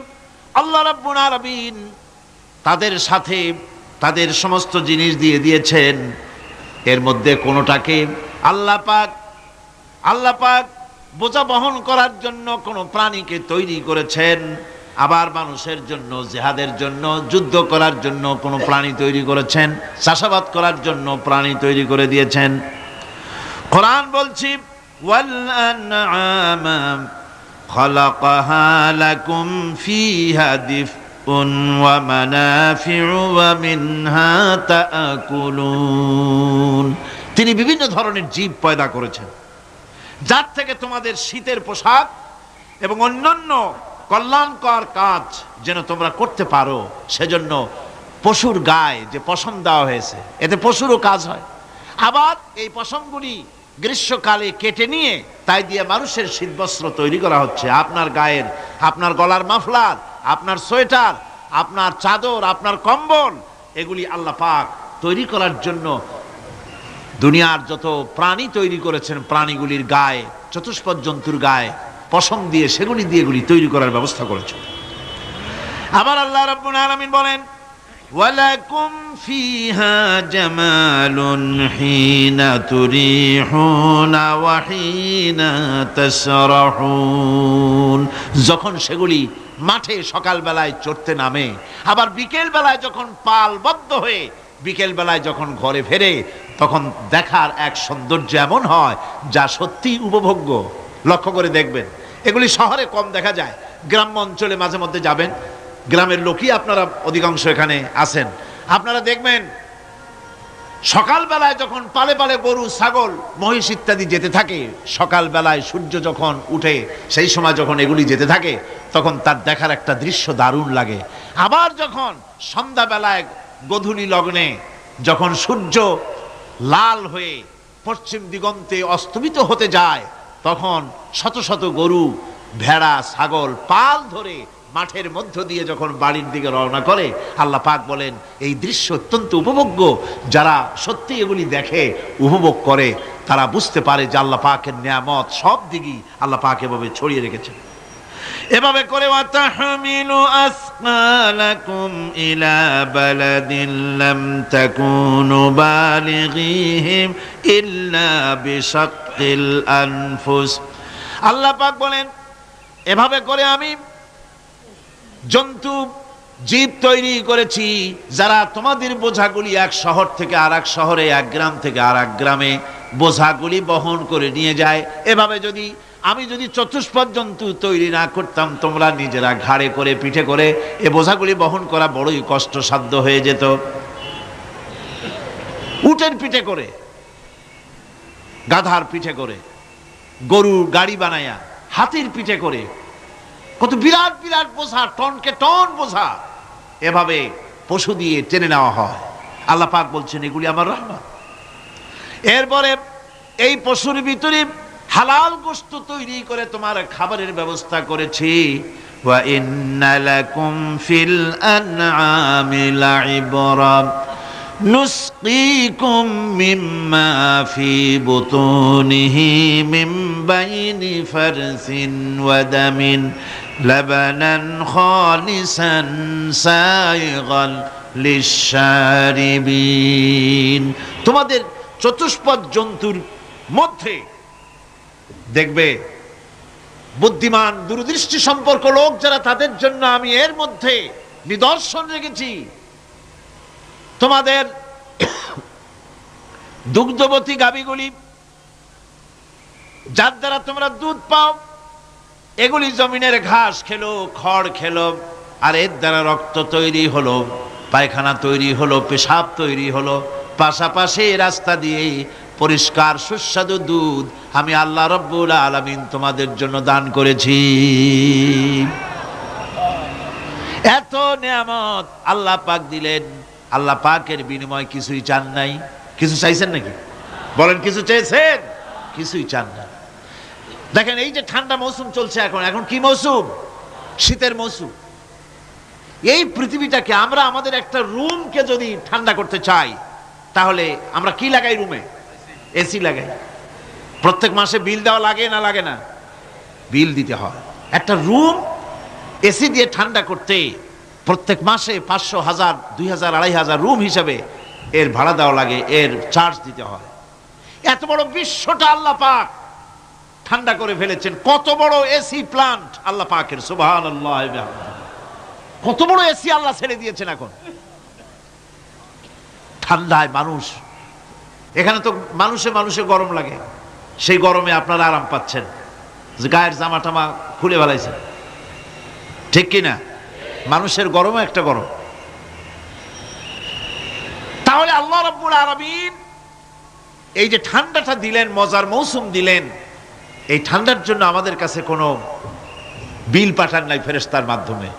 আল্লাহ রাব্বুল আলামিন তাদের সাথে তাদের সমস্ত জিনিস দিয়ে দিয়েছেন। এর মধ্যে কোনোটাকে আল্লাহ পাক বোঝা বহন করার জন্য কোনো প্রাণীকে তৈরি করেছেন। আবার মানুষের জন্য, জিহাদের জন্য, যুদ্ধ করার জন্য কোনো প্রাণী তৈরি করেছেন, চাষাবাদ করার জন্য প্রাণী তৈরি করে দিয়েছেন। কোরআন বলছি ওয়াল আনআমা খালাকাহা লাকুম ফিহা দিফউন ওয়া মানাফিউ ওয়া মিনহা তাআকুলুন। তিনি বিভিন্ন ধরনের জীব পয়দা করেছেন, যার থেকে তোমাদের শীতের পোশাক এবং অন্যান্য কল্যাণকর কাজ যেন তোমরা করতে পারো, সেজন্য পশুর গায়ে যে পশম দেওয়া হয়েছে, এতে পশুরও কাজ হয়। আবার এই পশমগুলি গ্রীষ্মকালে কেটে নিয়ে তাই দিয়ে মানুষের শীতবস্ত্র তৈরি করা হচ্ছে। আপনার গায়ের, আপনার গলার মাফলার, আপনার সোয়েটার, আপনার চাদর, আপনার কম্বল, এগুলি আল্লাহ পাক তৈরি করার জন্য দুনিয়ার যত প্রাণী তৈরি করেছেন, প্রাণীগুলির গায়ে, চতুষ্পদ জন্তুর গায়ে পশম দিয়ে, সেগুলি দিয়ে এগুলি তৈরি করার ব্যবস্থা করেছেন। আবার আল্লাহ রাব্বুল আলামিন বলেন ওয়ালাকুম ফিহা জামালুন হিনা তুরিহুনা ওয়া হিনা তাসরাহুন। যখন সেগুলি মাঠে সকাল বেলায় চড়তে নামে, আবার বিকেল বেলায় যখন পালবদ্ধ হয়ে বিকেল বেলায় যখন ঘরে ফেরে তখন দেখার এক সৌন্দর্য এমন হয় যা সত্যি উপভোগ্য। লক্ষ্য করে দেখবেন, এগুলি শহরে কম দেখা যায়, গ্রাম্য অঞ্চলে মাঝে মধ্যে যাবেন, গ্রামের লোকই আপনারা অধিকাংশ এখানে আছেন, আপনারা দেখবেন সকাল বেলায় যখন পালে পালে গরু ছাগল মহিষ ইত্যাদি যেতে থাকে, সকাল বেলায় সূর্য যখন উঠে সেই সময় যখন এগুলি যেতে থাকে তখন তার দেখার একটা দৃশ্য দারুণ লাগে। আবার যখন সন্ধ্যা বেলায় গোধূলি লগ্নে যখন সূর্য লাল হয়ে পশ্চিম দিগন্তে অস্তমিত হতে যায় তখন শত শত গরু ভেড়া ছাগল পাল ধরে মাঠের মধ্য দিয়ে যখন বাড়ির দিকে রওনা করে, আল্লাহ পাক বলেন এই দৃশ্য অত্যন্ত উপভোগ্য। যারা সত্যি এগুলি দেখে উপভোগ করে তারা বুঝতে পারে যে আল্লাহ পাকের নিয়ামত সব দিকেই আল্লাহ পাক এভাবে ছড়িয়ে রেখেছেন। এভাবে করে ওয়াতাহমিলু আসকালাকুম ইলা বালাদিন লাম তাকুনু বালিগিহিম ইল্লা বিশাক্কিল আনফুস। আল্লাহ পাক বলেন এভাবে করে আমি জন্তু জীব তৈরি করেছি যারা তোমাদের বোঝাগুলি এক শহর থেকে আর এক শহরে, এক গ্রাম থেকে আর এক গ্রামে বোঝাগুলি বহন করে নিয়ে যায়। এভাবে যদি আমি চতুষ্পদ জন্তু তৈরি না করতাম, তোমরা নিজেরা ঘাড়ে করে পিঠে করে এ বোঝাগুলি বহন করা বড়ই কষ্টসাধ্য হয়ে যেত। উটের পিঠে করে, গাধার পিঠে করে, গরুর গাড়ি বানায়া, হাতির পিঠে করে, কত বিরাট বিরাট বোঝা, টনকে টন বোঝা এভাবে পশু দিয়ে টেনে নেওয়া হয়। আল্লাহ পাক বলছেন এগুলি আমার রহমত। এরপরে এই পশুর ভিতরে হালাল গোশত তৈরি করে তোমার খাবারের ব্যবস্থা করেছি। ওয়া ইন্না লাকুম ফিল আনআমি লাইবরা নুসকিকুম মিম্মা ফি বুতুনিহি মিন বাইনি ফারসিন ওয়া দামিন লাবানান খালিসান সাইগান লিশশারিবিন। তোমাদের চতুষ্পদ জন্তুর মধ্যে দেখবে বুদ্ধিমান দূরদৃষ্টি সম্পর্ক লোক যারা, তাদের জন্য আমি এর মধ্যে নিদর্শন রেখেছি। তোমাদের দুগ্ধবতী গাভীগুলি যার দ্বারা তোমরা দুধ পাও, এগুলি জমিনের ঘাস খেলো, খড় খেলো, আর এর দ্বারা রক্ত তৈরি হলো, পায়খানা তৈরি হলো, পেশাব তৈরি হলো, পাশাপাশি রাস্তা দিয়ে পরিষ্কার সুস্বাদু দুধ আমি আল্লাহ রব্বুল আলামিন তোমাদের জন্য দান করেছি। এত নিয়ামত আল্লাহ পাক দিলেন, আল্লাহ পাকের বিনিময় কিছুই চান নাই। কিছু চাইছেন নাকি? বলেন কিছু চেয়েছেন? কিছুই চান না। দেখেন এই যে ঠান্ডা মৌসুম চলছে, এখন কি মৌসুম? শীতের মৌসুম। এই পৃথিবীটাকে আমরা আমাদের একটা রুমকে যদি ঠান্ডা করতে চাই তাহলে আমরা কি লাগাই? রুমে এসি লাগাই। প্রত্যেক মাসে বিল দেওয়া লাগে না লাগে না? বিল দিতে হয়। একটা রুম এসি দিয়ে ঠান্ডা করতে প্রত্যেক মাসে 500, 1000, 2000, 2500 রুম হিসাবে এর ভাড়া দেওয়া লাগে, এর চার্জ দিতে হয়। এত বড় বিশ্বটা আল্লাহ পাক ঠান্ডা করে ফেলেছেন। কত বড় এসি প্লান্ট আল্লাহ পাকের, সুবহানাল্লাহ। কত বড় এসি আল্লাহ ছেড়ে দিয়েছেন এখন। ঠান্ডায় মানুষ, এখানে তো মানুষে গরম লাগে, সেই গরমে আপনারা আরাম পাচ্ছেন, যে গায়ের জামা টামা খুলে ফেলাইছেন, ঠিক কিনা? মানুষের গরমও একটা গরম। তাহলে আল্লাহ রাব্বুল আলামিন এই যে ঠান্ডাটা দিলেন, মজার মৌসুম দিলেন, এই ঠান্ডার জন্য আমাদের কাছে কোনো বিল পাঠান নাই ফেরেশতার মাধ্যমে।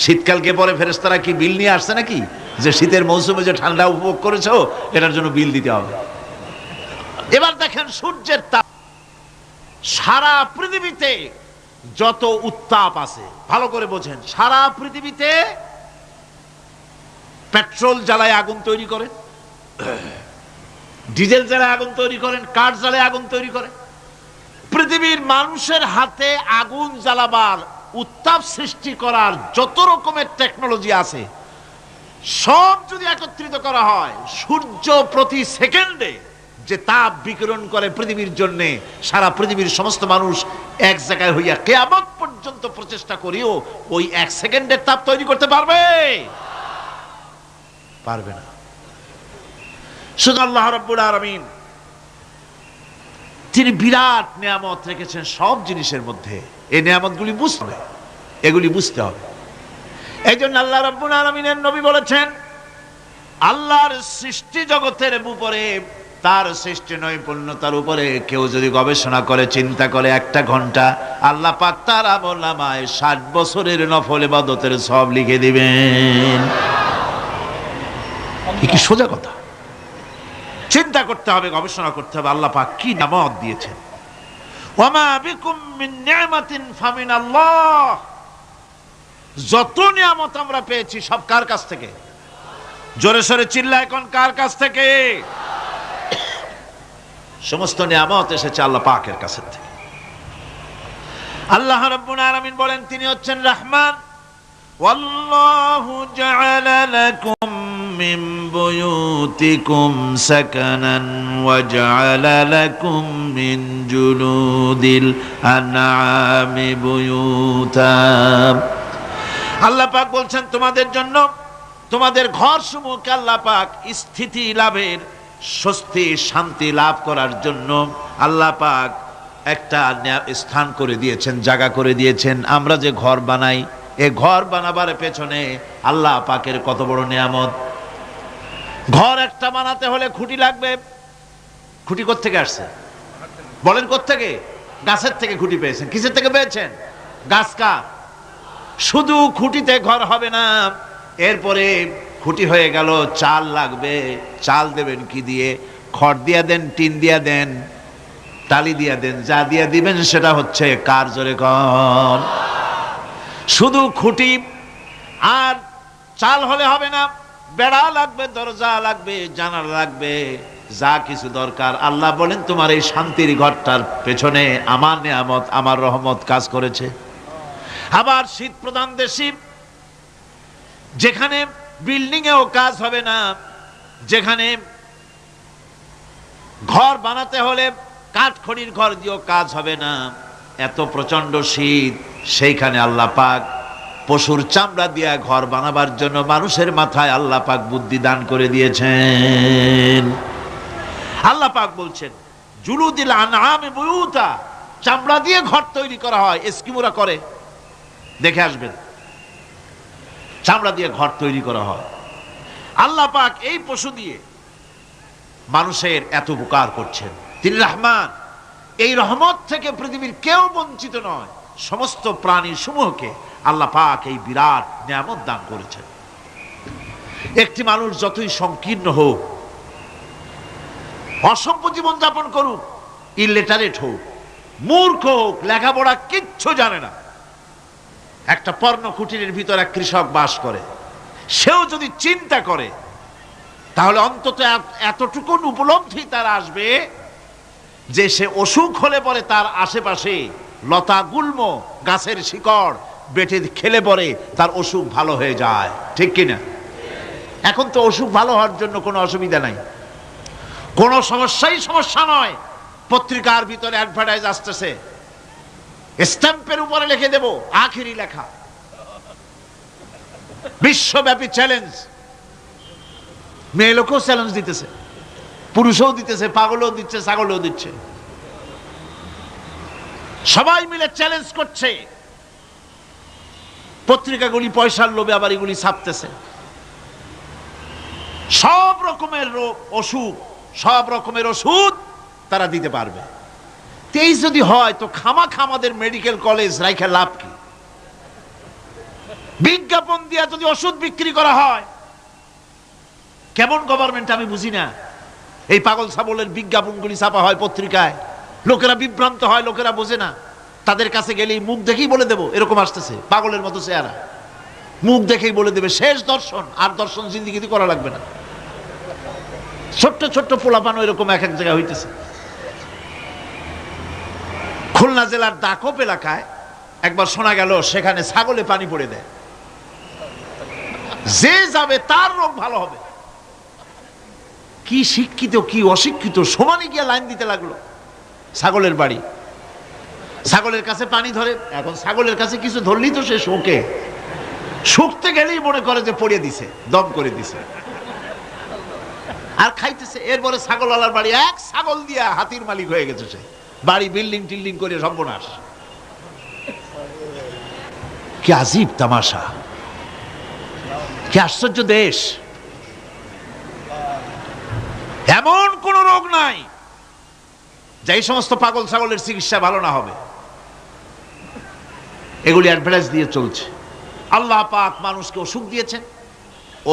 শীতকালকে পরে ফেরেশতারা কি বিল নিয়ে আসছে নাকি যে শীতের মৌসুমে যে ঠান্ডা উপভোগ করেছো এটার জন্য বিল দিতে হবে? এবার দেখেন সূর্যের তাপ, সারা পৃথিবীতে যত উত্তাপ আছে ভালো করে বোঝেন। সারা পৃথিবীতে পেট্রোল জ্বালায় আগুন তৈরি করেন, ডিজেল জ্বালায় আগুন তৈরি করেন, কাঠ জ্বালায় আগুন তৈরি করেন। পৃথিবীর মানুষের হাতে আগুন জ্বালাবার, উত্তাপ সৃষ্টি করার যত রকমের টেকনোলজি আছে সব যদি একত্রিত করা হয়, সূর্য প্রতি সেকেন্ডে যে তাপ বিকিরণ করে পৃথিবীর জন্য, সারা পৃথিবীর সমস্ত মানুষ এক জায়গায় হইয়া কিয়ামত পর্যন্ত প্রচেষ্টা করেও ওই 1 সেকেন্ডের তাপ তৈরি করতে পারবে? পারবে না। শুধু আল্লাহ রাব্বুল আলামিন তিনি বিরাট নিয়ামত রেখেছেন সব জিনিসের মধ্যে। এই নিয়ামতগুলি বুঝতে হবে, এগুলি বুঝতে হবে। এই জন্য আল্লাহ রাব্বুল আলামিনের নবী বলেছেন, আল্লাহর সৃষ্টি জগতের উপরে, তার সৃষ্টি নৈপুণ্যতার উপরে কেউ যদি গবেষণা করে, চিন্তা করে 1 ঘন্টা, আল্লাহ পাক তার আমলনামায় 60 বছরের নফল ইবাদতের সওয়াব লিখে দিবেন। কি সোজা কথা। চিন্তা করতে হবে, গবেষণা করতে হবে আল্লাহ পাক কি নিয়ামত দিয়েছেন। ওয়ামা বিকুম মিন নি'মাতিন ফামিনাল্লাহ। যত নিয়ামত আমরা পেয়েছি সব কার কাছ থেকে? জোরে সোরে চিল্লায় কোন কার কাছ থেকে? সমস্ত নিয়ামত এসেছে আল্লাহ পাকের কাছ থেকে। আল্লাহ রাব্বুল আলামিন বলেন তিনি হচ্ছেন রহমান। ওয়াল্লাহু জাআলা লাকুম মিন বুয়ুতিকুম সাকানান ওয়া জাআলা লাকুম মিন জুলুদিল আনআমি বুয়ুতা। আল্লাহ পাক বলছেন তোমাদের জন্য তোমাদের ঘরসমূহকে আল্লাহ পাক স্থিতি লাভের, স্বস্তি শান্তি লাভ করার জন্য আল্লাহ পাক একটা স্থান করে দিয়েছেন, জায়গা করে দিয়েছেন। আমরা যে ঘর বানাই, এই ঘর বানাবার পেছনে আল্লাহ পাকের কত বড় নিয়ামত। ঘর একটা বানাতে হলে খুঁটি লাগবে। খুঁটি কোত্থেকে আসছে বলেন? কোত্থেকে? গাছের থেকে খুঁটি পেয়েছেন। কিসের থেকে পেয়েছেন? গাছ কা। শুধু খুঁটিতে ঘর হবে না, এরপরে খুঁটি হয়ে গেল, চাল লাগবে। চাল দেবেন কি দিয়ে? খড় দিয়া দেন, টিন দিয়া দেন, টালি দিয়া দেন, যা দিয়া দিবেন সেটা হচ্ছে কার? জোরে কর। শুধু খুঁটি আর চাল হলে হবে না, বেড়া লাগবে, দরজা লাগবে, জানালা লাগবে, যা কিছু দরকার। আল্লাহ বলেন তোমার এই শান্তির ঘরটার পেছনে আমার নিয়ামত, আমার রহমত কাজ করেছে। আবার শীত প্রধান দেশে যেখানে বিল্ডিং এও কাজ হবে না, যেখানে ঘর বানাতে হলে কাঠখড়ির ঘর দিয়েও কাজ হবে না, এত প্রচন্ড শীত, সেইখানে আল্লাহ পাক পশুর চামড়া দিয়ে ঘর বানাবার জন্য মানুষের মাথায় আল্লাহ পাক বুদ্ধি দান করে দিয়েছেন। আল্লাহ পাক বলছেন জুলুদিল আনআমি বুয়ুতা, চামড়া দিয়ে ঘর তৈরি করা হয়। এস্কিমোরা করে, দেখে আসবেন, চামড়া দিয়ে ঘর তৈরি করা হয়। আল্লাহ পাক এই পশু দিয়ে মানুষের এত উপকার করছেন। তিনি রহমান। এই রহমত থেকে পৃথিবীর কেউ বঞ্চিত নয়। সমস্ত প্রাণী সমূহকে আল্লাহ পাক এই বিরাট নিয়ামত দান করেছেন। একটি মানুষ যতই সংকীর্ণ হোক, অসভ্য জীবন যাপন করুক, ইলিটারেট হোক, মূর্খ হোক, লেখাপড়া কিচ্ছু জানে না, একটা পর্ণ কুটিরের ভিতর এক কৃষক বাস করে, সেও যদি চিন্তা করে তাহলে অন্তত এতটুকু উপলব্ধি তার আসবে যে সে অসুখ হলে পরে তার আশেপাশে লতা গুল্ম, গাছের শিকড় বেটে খেলে পরে তার অসুখ ভালো হয়ে যায়। ঠিক কিনা? এখন তো অসুখ ভালো হওয়ার জন্য কোনো অসুবিধা নাই, কোনো সমস্যাই সমস্যা নয়। পত্রিকার ভিতরে অ্যাডভার্টাইজ আসতেছে, স্ট্যাম্পের উপরে লিখে দেব আখেরি লেখা, বিশ্বব্যাপী চ্যালেঞ্জ। মেয়ে লোকও চ্যালেঞ্জ দিতেছে, পুরুষও দিতেছে, পাগলও দিচ্ছে, ছাগলও দিচ্ছে, সবাই মিলে চ্যালেঞ্জ করছে। পত্রিকাগুলি পয়সার লোভে আবার এগুলি ছাপতেছে। সব রকমের রোগ, অসুখ, সব রকমের ওষুধ তারা দিতে পারবে। তেইশ যদি হয় তো খামাখা আমাদের মেডিকেল কলেজ রাইখা লাভ কি? বিজ্ঞাপন দিয়া যদি ওষুধ বিক্রি করা হয়, কেমন গভর্নমেন্ট আমি বুঝি না। এই পাগল ছাগলের বিজ্ঞাপনগুলি ছাপা হয় পত্রিকায়, লোকেরা বিভ্রান্ত হয়, লোকেরা বোঝে না। তাদের কাছে গেলেই মুখ দেখেই বলে দেবো এরকম আসতেছে, পাগলের মতো চেহারা, মুখ দেখেই বলে দেবে শেষ দর্শন। আর দর্শন জিন্দিগিতে করা লাগবে না। ছোট্ট ছোট্ট পোলাপানো এরকম এক এক জায়গায় হইতেছে। খুলনা জেলার দাকপ এলাকায় একবার শোনা গেল সেখানে ছাগলে পানি পড়ে দেয়, যে যাবে তার রোগ ভালো হবে। কি শিক্ষিত কি অশিক্ষিত সমানে গিয়ে লাইন দিতে লাগলো। ছাগলের বাড়ি, ছাগলের কাছে পানি ধরে। এখন ছাগলের কাছে কিছু ধরলেই তো সে শোকে, শুকতে গেলেই মনে করে যে পড়িয়ে দিছে, দম করে দিছে। আর খাইতেছে। এরপরে ছাগলওয়ালার বাড়ি এক ছাগল দিয়া হাতির মালিক হয়ে গেছে সে, বাড়ি বিল্ডিং টিল্ডিং করে সর্বনাশ। কি আজীব তামাশা, কি আশ্চর্য দেশ। এমন কোন রোগ নাই যে এই সমস্ত পাগল ছাগলের চিকিৎসা ভালো না হবে। এগুলি অ্যাডভার্টাইজ দিয়ে চলছে। আল্লাহ পাক মানুষকে অসুখ দিয়েছেন,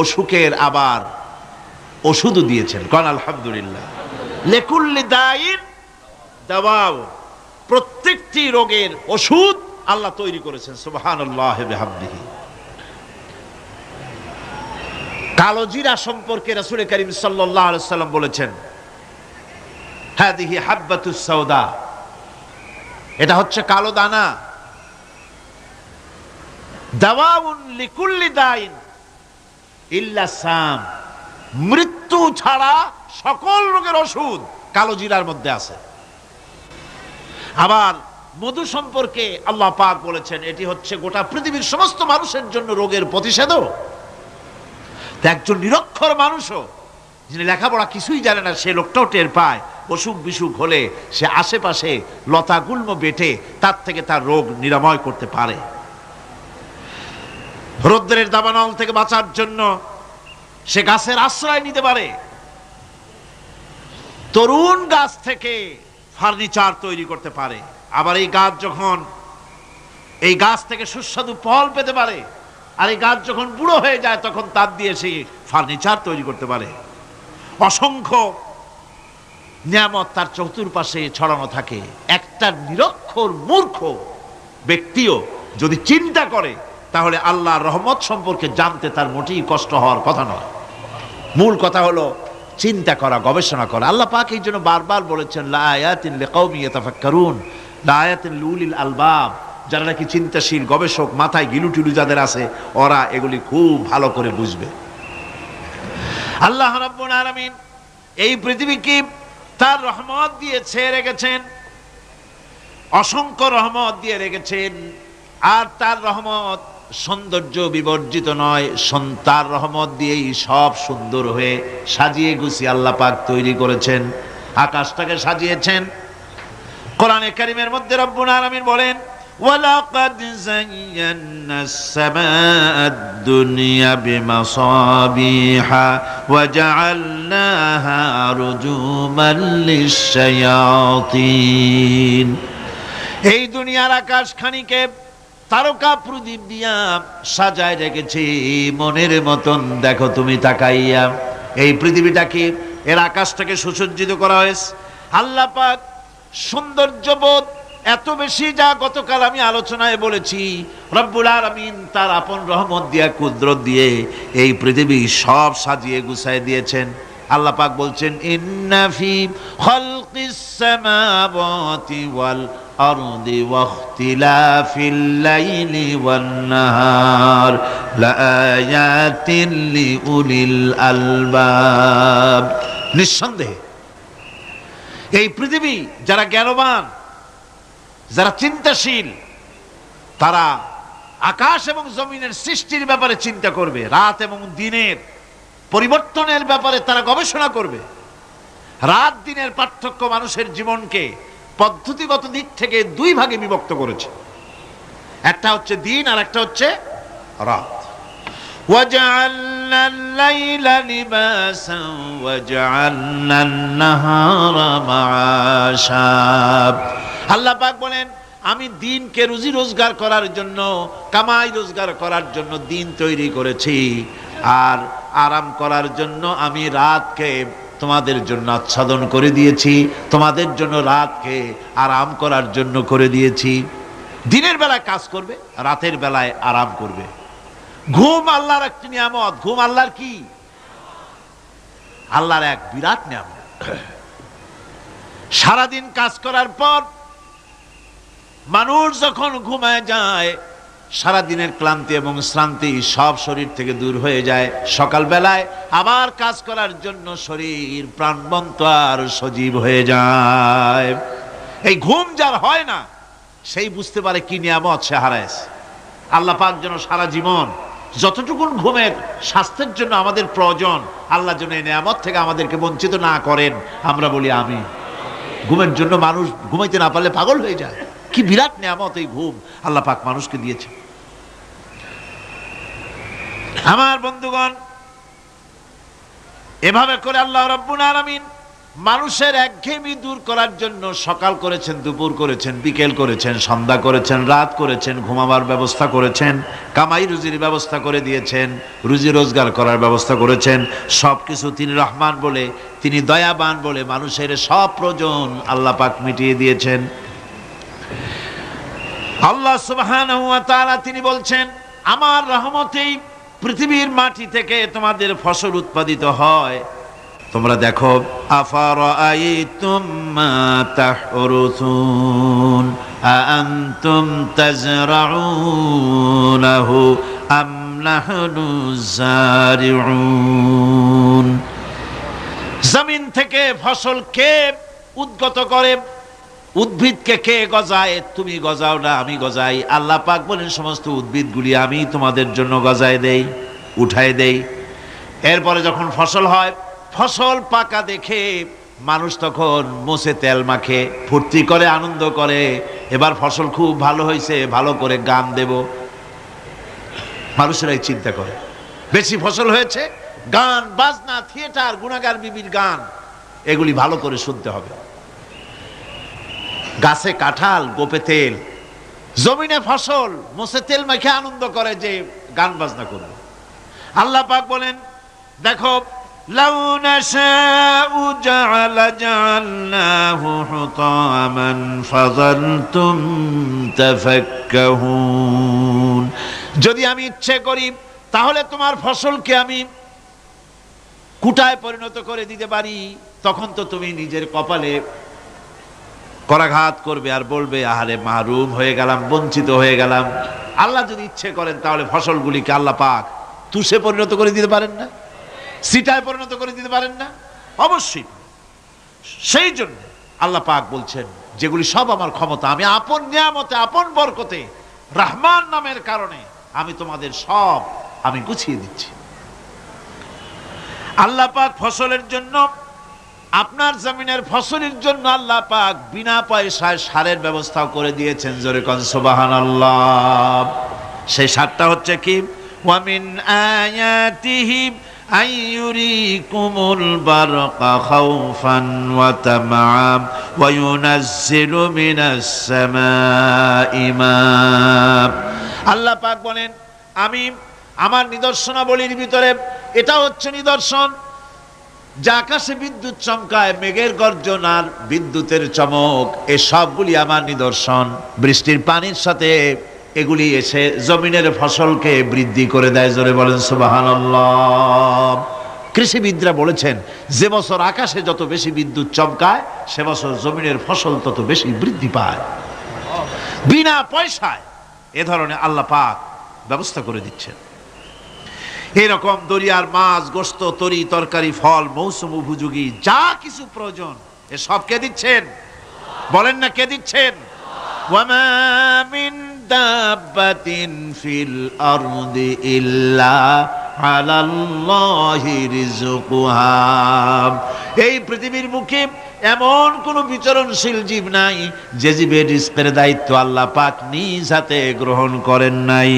অসুখের আবার ওষুধও দিয়েছেন। কোন আলহামদুলিল্লাহ। লিকুল্লি দাইন দাওয়াও, প্রত্যেকটি রোগের ওষুধ আল্লাহ তৈরি করেছেন। সুবহানাল্লাহ বিহামদিহি। কালো জিরা সম্পর্কে রাসূল করিম সাল্লাল্লাহু আলাইহি ওয়াসাল্লাম বলেছেন, হাদিহি হাব্বাতুস সাওদা, এটা হচ্ছে কালো দানা। দাওয়াউন লিকুল্লি দাইন ইল্লা সাম, মৃত্যু ছাড়া সকল রোগের ওষুধ কালো জিরার মধ্যে আছে। আবার মধু সম্পর্কে আল্লাহ পাক বলেছেন, এটি হচ্ছে গোটা পৃথিবীর সমস্ত মানুষের জন্য রোগের প্রতিষেধক। একজন নিরক্ষর মানুষও, যিনি লেখাপড়া কিছুই জানে না, সে লোকটাও টের পায় অসুখ বিসুখ হলে সে আশেপাশে লতা গুল্ম বেটে তার থেকে তার রোগ নিরাময় করতে পারে। রৌদ্রের দাবানল থেকে বাঁচার জন্য সে গাছের আশ্রয় নিতে পারে। তরুণ গাছ থেকে ফার্নিচার তৈরি করতে পারে। আবার এই গাছ যখন, এই গাছ থেকে সুস্বাদু ফল পেতে পারে। আর এই গাছ যখন বুড়ো হয়ে যায় তখন তার দিয়ে সেই ফার্নিচার তৈরি করতে পারে। অসংখ্য নিয়ামত তার চতুর্পাশে ছড়ানো থাকে। একটা নিরক্ষর মূর্খ ব্যক্তিও যদি চিন্তা করে তাহলে আল্লাহর রহমত সম্পর্কে জানতে তার মোটেই কষ্ট হওয়ার কথা নয়। মূল কথা হলো চিন্তা করা, গবেষণা করা। আল্লাহ পাক এই জন্য বারবার বলেছেন, লা আয়াতিন লিকাউমিন ইয়াতাফাক্কারুন, লা আয়াতিন লিউলিল আলবাব, যারা নাকি চিন্তাশীল, গবেষক, মাথায় গিলুটিলু যাদের আছে, ওরা এগুলি খুব ভালো করে বুঝবে। আল্লাহ রাব্বুল আলামিন এই পৃথিবীকে তার রহমত দিয়ে ছেড়ে রেখেছেন, অসংখ্য রহমত দিয়ে রেখেছেন। আর তার রহমত সৌন্দর্য বিবর্জিত নয়, তার রহমত দিয়েই সব সুন্দর হয়ে সাজিয়ে গুছিয়ে আল্লাহ পাক তৈরি করেছেন। আকাশটাকে সাজিয়েছেন। কোরআনে কারীমের মধ্যে রব্বুল আলামিন বলেন, ওয়ালাকাদ যায়্যানাস সামাআদ দুনিয়া বিমাসাবিহা ওয়া জাআলনাহা রুজুমান লিশ-শায়াতিন। এই দুনিয়ার আকাশখানিকে তারকা প্রদীপ দিয়া সাজায় রেখেছি মনের মতন। দেখো তুমি তাকাইয়া, এই পৃথিবীটাকে, এর আকাশটাকে সুসজ্জিত করা হয়েছে। আল্লাহ পাক সৌন্দর্যবোধ এত বেশি, যা গতকাল আমি আলোচনায় বলেছি, রব্বুল আলামিন তার আপন রহমত দিয়া, কুদরত দিয়ে এই পৃথিবী সব সাজিয়ে গুছায় দিয়েছেন। আল্লাহ পাক বলছেন, ইন্না ফি খালকিস সামাওয়াতি ওয়াল আরদি ওয়াখতিলাফিল লাইলি ওয়ান নাহার লাআয়াতিন লিউলিল আলবাব। নিঃসন্দেহে এই পৃথিবী, যারা জ্ঞানবান, যারা চিন্তাশীল, তারা আকাশ এবং জমিনের সৃষ্টির ব্যাপারে চিন্তা করবে। রাত এবং দিনের পরিবর্তনের ব্যাপারে তারা গবেষণা করবে। রাত দিনের পার্থক্য মানুষের জীবনকে পদ্ধতিগত দিক থেকে দুই ভাগে বিভক্ত করেছে। একটা হচ্ছে দিন আর একটা হচ্ছে রাত। وَجَعَلْنَا اللَّيْلَ لِبَاسًا وَجَعَلْنَا النَّهَارَ مَعَاشًا। আল্লাহ পাক বলেন, আমি দিনকে রুজি রোজগার করার জন্য, কামাই রোজগার করার জন্য দিন তৈরি করেছি, আর আরাম করার জন্য আমি রাতকে তোমাদের জন্য আচ্ছাদন করে দিয়েছি। তোমাদের জন্য রাতকে আরাম করার জন্য করে দিয়েছি। দিনের বেলায় কাজ করবে, রাতের বেলায় আরাম করবে। ঘুম আল্লাহর একটি নিয়ামত। ঘুম আল্লাহর কি? আল্লাহর এক বিরাট নিয়ামত। সারাদিন কাজ করার পর মানুষ যখন ঘুমায় যায়, সারাদিনের ক্লান্তি এবং শ্রান্তি সব শরীর থেকে দূর হয়ে যায়। সকালবেলায় আবার কাজ করার জন্য শরীর প্রাণবন্ত আর সজীব হয়ে যায়। এই ঘুম যার হয় না, সেই বুঝতে পারে কি নিয়ামত সে হারায়। আল্লাহ পাক যেন সারা জীবন যতটুকুন ঘুমের স্বাস্থ্যের জন্য আমাদের প্রয়োজন, আল্লাহ যেন এই নিয়ামত থেকে আমাদেরকে বঞ্চিত না করেন। আমরা বলি আমিন। ঘুমের জন্য মানুষ ঘুমাইতে না পারলে পাগল হয়ে যায়। কি বিরাট নিয়ামত এই ঘুম আল্লাহ পাক মানুষকে দিয়েছে। আমার বন্ধুগণ, এভাবে করে আল্লাহ রাব্বুল আলামিন মানুষের একঘেয়েমি দূর করার জন্য সকাল করেছেন, দুপুর করেছেন, বিকেল করেছেন, সন্ধ্যা করেছেন, রাত করেছেন, ঘুমাবার ব্যবস্থা করেছেন, কামাই রুজির ব্যবস্থা করে দিয়েছেন, রুজি রোজগার করার ব্যবস্থা করেছেন। সবকিছু তিনি রহমান বলে, তিনি দয়াবান বলে মানুষের সব প্রয়োজন আল্লাহ পাক মিটিয়ে দিয়েছেন। আল্লাহ সুবহানাহু ওয়া তাআলা তিনি বলছেন, আমার রহমতেই পৃথিবীর মাটি থেকে তোমাদের ফসল উৎপাদিত হয়। তোমরা দেখো, আফারাআইতুম মা তাহরুসুন আআনতুম তাজরাউনাহু আম নাহনু যারিউন। জমিন থেকে ফসল কে উদ্গত করে? উদ্ভিদকে কে গজায়? তুমি গজাও না, আমি গজাই। আল্লাহ পাক বলেন, সমস্ত উদ্ভিদগুলি আমি তোমাদের জন্য গজায় দেই, উঠায় দেই। এরপরে যখন ফসল হয়, ফসল পাকা দেখে মানুষ তখন মোষে তেল মাখে, ফুর্তি করে, আনন্দ করে। এবার ফসল খুব ভালো হয়েছে, ভালো করে গান দেব। মানুষেরাই চিন্তা করে, বেশি ফসল হয়েছে, গান বাজনা, থিয়েটার, গুণাগার বিবির গান, এগুলি ভালো করে শুনতে হবে। গাছে কাঁঠাল, গোপে তেল, জমিনে ফসল, মোষে তেল মাখে আনন্দ করে যে গান বাজনা করবে। আল্লাহ পাক বলেন, দেখো, লাউ নাশাউ জাআলনাহু হুতামান ফাযালতুম তাফাক্কাহুন। যদি আমি ইচ্ছে করি তাহলে তোমার ফসলকে আমি কুটায় পরিণত করে দিতে পারি। তখন তো তুমি নিজের কপালে করাঘাত করবে আর বলবে, আহারে মাহরুম হয়ে গেলাম, বঞ্চিত হয়ে গেলাম। আল্লাহ যদি ইচ্ছে করেন তাহলে ফসলগুলিকে আল্লাহ পাক তুষে পরিণত করে দিতে পারেন না? সিটায় পরিণত করে দিতে পারেন না? অবশ্যই। সেই জন্য আল্লাহ পাক বলছেন, যেগুলি সব আমার ক্ষমতা, আমি আপন নিয়ামতে, আপন বরকতে, রহমান নামের কারণে আমি তোমাদের সব আমি গুছিয়ে দিচ্ছি। আল্লাহ পাক ফসলের জন্য, আপনার জমিনের ফসলের জন্য আল্লাহ পাক বিনা পয়সায় সারের ব্যবস্থা করে দিয়েছেন। জোরে কোন সুবহানাল্লাহ। সেই সারটা হচ্ছে কি? ওয়া মিন আয়াতিহি আইয়ুরিকুমুল বারকা খাউফান ওয়া তামাআম ওয়া ইউনাজ্জিলু মিনাস সামাই মা। আল্লাহ পাক বলেন, আমি আমার নিদর্শনাবলীর ভিতরে এটা হচ্ছে নিদর্শন, যে আকাশে বিদ্যুৎ চমকায়, মেঘের গর্জন আর বিদ্যুতের চমক, এ সবগুলি আমার নিদর্শন। বৃষ্টির পানির সাথে এগুলি এসে জমিনের ফসলকে বৃদ্ধি করে দেয়। জোরে বলেন সুবহানাল্লাহ। কৃষিবিদরা বলেছেন, যে বছর আকাশে যত বেশি বিদ্যুৎ চমকায়, সে বছর জমিনের ফসল তত বেশি বৃদ্ধি পায়। বিনা পয়সায় এ ধরনের আল্লাহ পাক ব্যবস্থা করে দিচ্ছেন। এরকম দরিয়ার মাছ, গোশত, তরি তরকারি, ফল, মৌসুম উপযোগী যা কিছু প্রয়োজন, এ সব কে দিচ্ছেন? বলেন না, কে দিচ্ছেন? ওয়ামা মিন দাব্বাতিন ফিল আরদি ইল্লা আলাল্লাহি রিজকুহা। এই পৃথিবীর মুখে এমন কোন বিচরণশীল জীব নাই যে জীবের রিজকের দায়িত্ব আল্লাহ পাক নিজ হাতে গ্রহণ করেন নাই।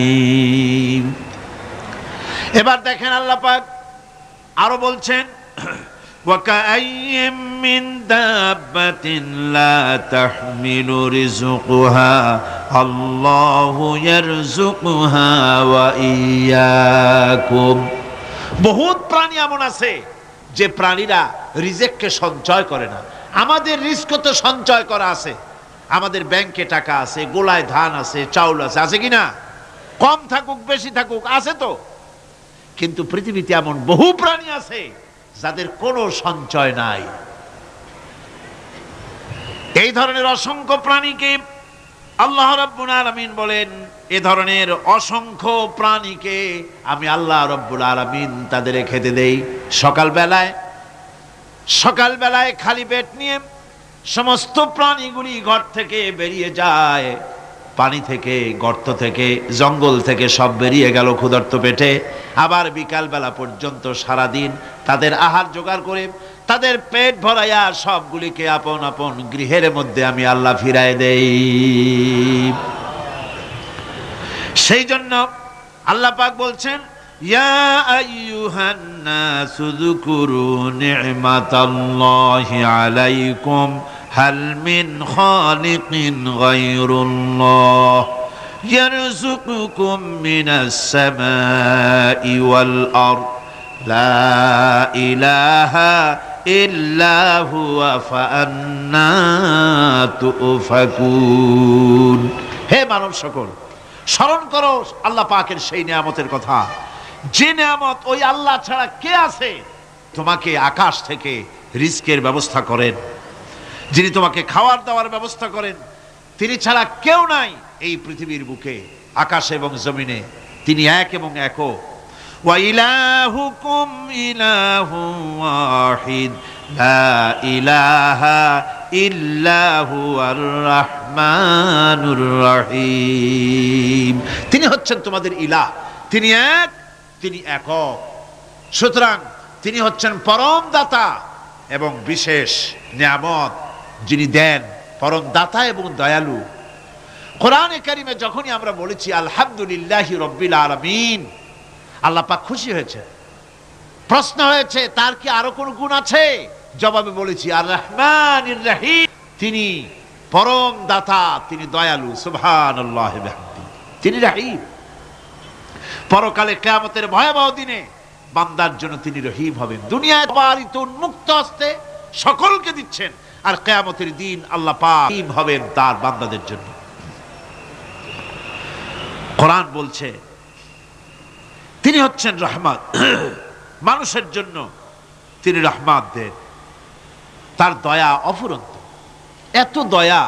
এবার দেখেন, আল্লাহ পাক আরো বলছেন, ওয়াকাইয়্যিম মিন দাব্বাতিন লা তাহমিলু রিজকুহা আল্লাহু ইয়ারযুকুহা ওয়া ইয়্যাকুম। বহুত প্রাণী এমন আছে যে প্রাণীরা রিজেককে সঞ্চয় করে না। আমাদের রিজক তো সঞ্চয় করা আছে, আমাদের ব্যাংকে টাকা আছে, গোলায় ধান আছে, চাউল আছে, আছে কিনা? কম থাকুক বেশি থাকুক, আছে তো। কিন্তু পৃথিবীতে এমন বহু প্রাণী আছে যাদের কোনো সঞ্চয় নাই। এই ধরনের অসংখ্য প্রাণীকে আল্লাহ রাব্বুল আলামিন বলেন, এ ধরনের অসংখ্য প্রাণীকে আমি আল্লাহ রাব্বুল আলামিন তাদের খেতে দেই। সকালবেলায় খালি পেট নিয়ে সমস্ত প্রাণীগুলি ঘর থেকে বেরিয়ে যায়। পানি থেকে, গর্ত থেকে, জঙ্গল থেকে সব বেরিয়ে গেল ক্ষুধার্ত পেটে। আবার বিকালবেলা পর্যন্ত সারাদিন তাদের আহার জোগাড় করে তাদের পেট ভরাইয়া সবগুলিকে আপন আপন গৃহের মধ্যে আমি আল্লাহ ফিরায় দেই। সেই জন্য আল্লাহ পাক বলছেন, ইয়া আইয়ুহান নাসু যকুরু নি'মাতাল্লাহি আলাইকুম হাল মিন খালিকিন গায়রুল্লাহ ইয়ারযুকুকুম মিনাস সামাই ওয়াল আরদ লা ইলাহা ইল্লা হুয়া ফাআন্না তুফাকুন। হে মানব সকল, স্মরণ করো আল্লাহ পাকের সেই নিয়ামতের কথা, যে নিয়ামত ওই আল্লাহ ছাড়া কে আছে? তোমাকে আকাশ থেকে রিজকের ব্যবস্থা করেন, যিনি তোমাকে খাওয়ার দাওয়ার ব্যবস্থা করেন, তিনি ছাড়া কেউ নাই এই পৃথিবীর বুকে, আকাশে এবং জমিনে। তিনি এক এবং একক। ওয়া ইলাহুকুম ইলাহুন ওয়াহিদ লা ইলাহা ইল্লা হুয়ার রাহমানুর রহিম। তিনি হচ্ছেন তোমাদের ইলাহ, তিনি এক, তিনি একক। সুতরাং তিনি হচ্ছেন পরম দাতা এবং বিশেষ নিয়ামত যিনি দেন, পরম দাতা এবং দয়ালু। কোরআনে কারিমে যখনই আমরা বলেছি আলহামদুলিল্লাহি রাব্বিল আলামিন, আল্লাহ পাক খুশি হয়েছে। প্রশ্ন হয়েছে তার কি আরো কোন গুণ আছে? জবাবে বলেছি আর রহমানির রহিম, তিনি পরম দাতা, তিনি দয়ালু। সুবহানাল্লাহি ওয়া বিহামদিহি, তিনি রহিম। পরকালে কিয়ামতের ভয়াবহ দিনে বান্দার জন্য তিনি রহিম হবেন। দুনিয়ায় বাড়িতে উন্মুক্ত হস্তে সকলকে দিচ্ছেন, আর কিয়ামতের দিন আল্লাহ পাক রহিম হবেন তার বান্দাদের জন্য। কোরআন বলছে তিনি হচ্ছেন রহমত, মানুষের জন্য তিনি রহমত দেন। তার দয়া অফুরন্ত, এত দয়া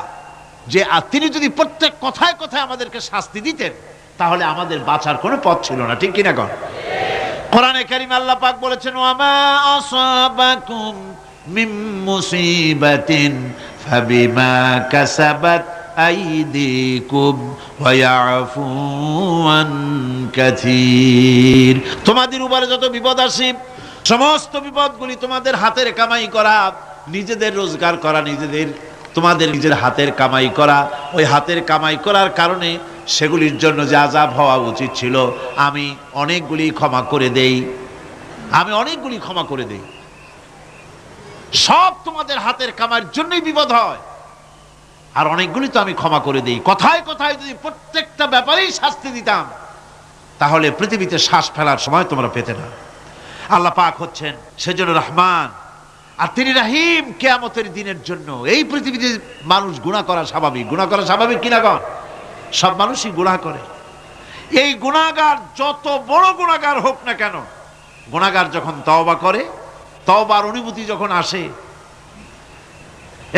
যে তিনি যদি প্রত্যেক কথায় কথায় আমাদেরকে শাস্তি দিতেন তাহলে আমাদের বাঁচার কোনো পথ ছিল না। ঠিক কিনা কন? কোরআনে কারিমে আল্লাহ পাক বলেছেন, ওয়ামা আসাবাকুম মিন মুসিবাতিন ফাবিমা কাসাবাত আইদিকুম ওয়া ইয়াফু আন কাসীর। তোমাদের উপরে যত বিপদ আসে, সমস্ত বিপদগুলি তোমাদের হাতের কামাই করা, নিজেদের রোজগার করা, তোমাদের নিজের হাতের কামাই করা। ওই হাতের কামাই করার কারণে সেগুলির জন্য যে আযাব হওয়া উচিত ছিল আমি অনেকগুলি ক্ষমা করে দেই, আমি অনেকগুলি ক্ষমা করে দেই। সব তোমাদের হাতের কামাইয়ের জন্যই বিপদ হয়, আর অনেকগুলি তো আমি ক্ষমা করে দেই। কথায় কথায় যদি প্রত্যেকটা ব্যাপারেই শাস্তি দিতাম তাহলে পৃথিবীতে শ্বাস ফেলার সময় তোমরা পেতে না। আল্লাহ পাক হচ্ছেন সেজন্য রহমান, আর তিনি রহিম। কিয়ামতের দিনের জন্য এই পৃথিবীতে মানুষ গুনাহ করা স্বাভাবিক। গুনাহ করা স্বাভাবিক কিনা কন? সব মানুষই গুনাহ করে। এই গুনাহগার যত বড় গুনাহগার হোক না কেন, গুনাহগার যখন তওবা করে, তওবার অনুভূতি যখন আসে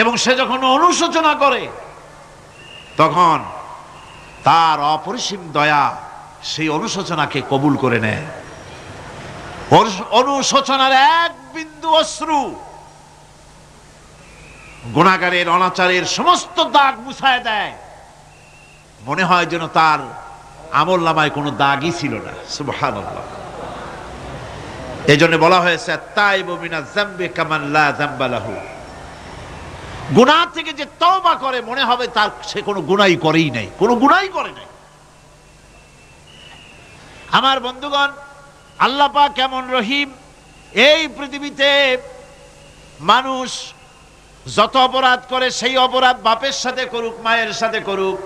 এবং সে যখন অনুশোচনা করে, তখন তার অপরিসীম দয়া সেই অনুশোচনাকে কবুল করে নেয়। অনুশোচনার এক বিন্দু অশ্রু গুনাহগারের অনাচারের সমস্ত দাগ মুছায় দেয়। মনে হয় যেন তার আমল নামায় কোনো দাগই ছিল না। সুবহানাল্লাহ। এই জন্য বলা হয়েছে তাইবু মিনাজ যামবি কামান লা যামবা লাহু। গুনাহ থেকে যে তওবা করে মনে হবে তার সে কোনো গুনাহই করেই নাই, কোনো গুনাহই করে নাই। আমার বন্ধুগণ, আল্লাহ পাক কেমন রহিম! এই পৃথিবীতে মানুষ যত অপরাধ করে সেই অপরাধ বাপের সাথে করুক, মায়ের সাথে করুক,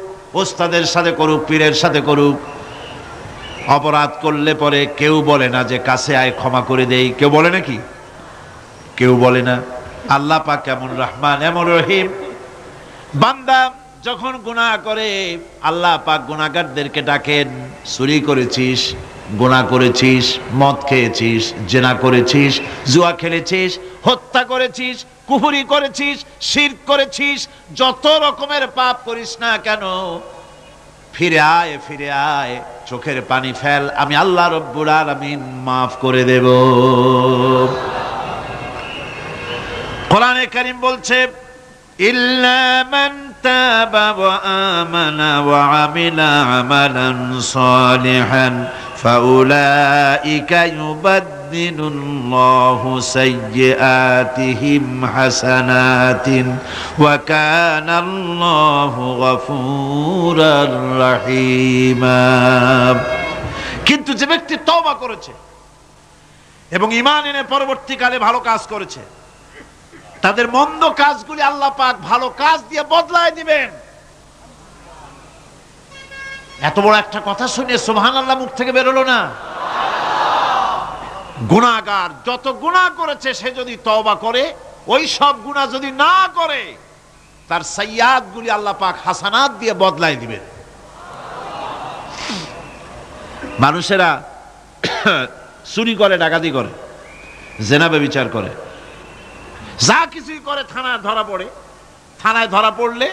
ওস্তাদের সাথে করুক, পীরের সাথে করুক, অপরাধ করলে পরে কেউ বলে না যে কাছে আয় ক্ষমা করে দেই। কেউ বলে নাকি? কেউ বলে না। আল্লাহ পাক কেমন রহমান, এমন রহিম। বান্দা যখন গুনাহ করে আল্লাহ পাক গুনাহগারদেরকে ডাকেন, চুরি করেছিস, গুনাহ করেছিস, মদ খেয়েছিস, জিনা করেছিস, জুয়া খেলেছিস, হত্যা করেছিস, কুফরি করেছিস, শিরক করেছিস, যত রকমের পাপ করিস না কেন, ফিরে আয়, ফিরে আয়, চোখের পানি ফেল, আমি আল্লাহ রব্বুল আলামিন মাফ করে দেব। কোরআনে কারীম বলছে ইল্লা মান তাবা ওয়া আমানা ওয়া আমিলা আমালান সালিহান ফাউলাইকা ইউবাদদিলুল্লাহু সাইয়্যাতিহিম হাসানাতিন ওয়া কানাল্লাহু গফুরার রহিমা। কিন্তু যে ব্যক্তি তওবা করেছে এবং ঈমান এনে পরবর্তীকালে ভালো কাজ করেছে, তাদের মন্দ কাজগুলি আল্লাহ পাক ভালো কাজ দিয়ে বদলায় দিবেন। এত বড় একটা কথা শুনে সুবহানাল্লাহ মুখ থেকে বেরোলো না? গুনাহগার যত গুনাহ করেছে সে যদি তওবা করে, ওই সব গুনাহ যদি না করে, তার সাইয়্যাতগুলি আল্লাহ পাক হাসানাত দিয়ে বদলায় দিবেন। মানুষেরা চুরি করে, ডাকাতি করে, জেনা ব্যভিচার করে, যা কিছুই করে থানায় ধরা পড়ে। থানায় ধরা পড়লে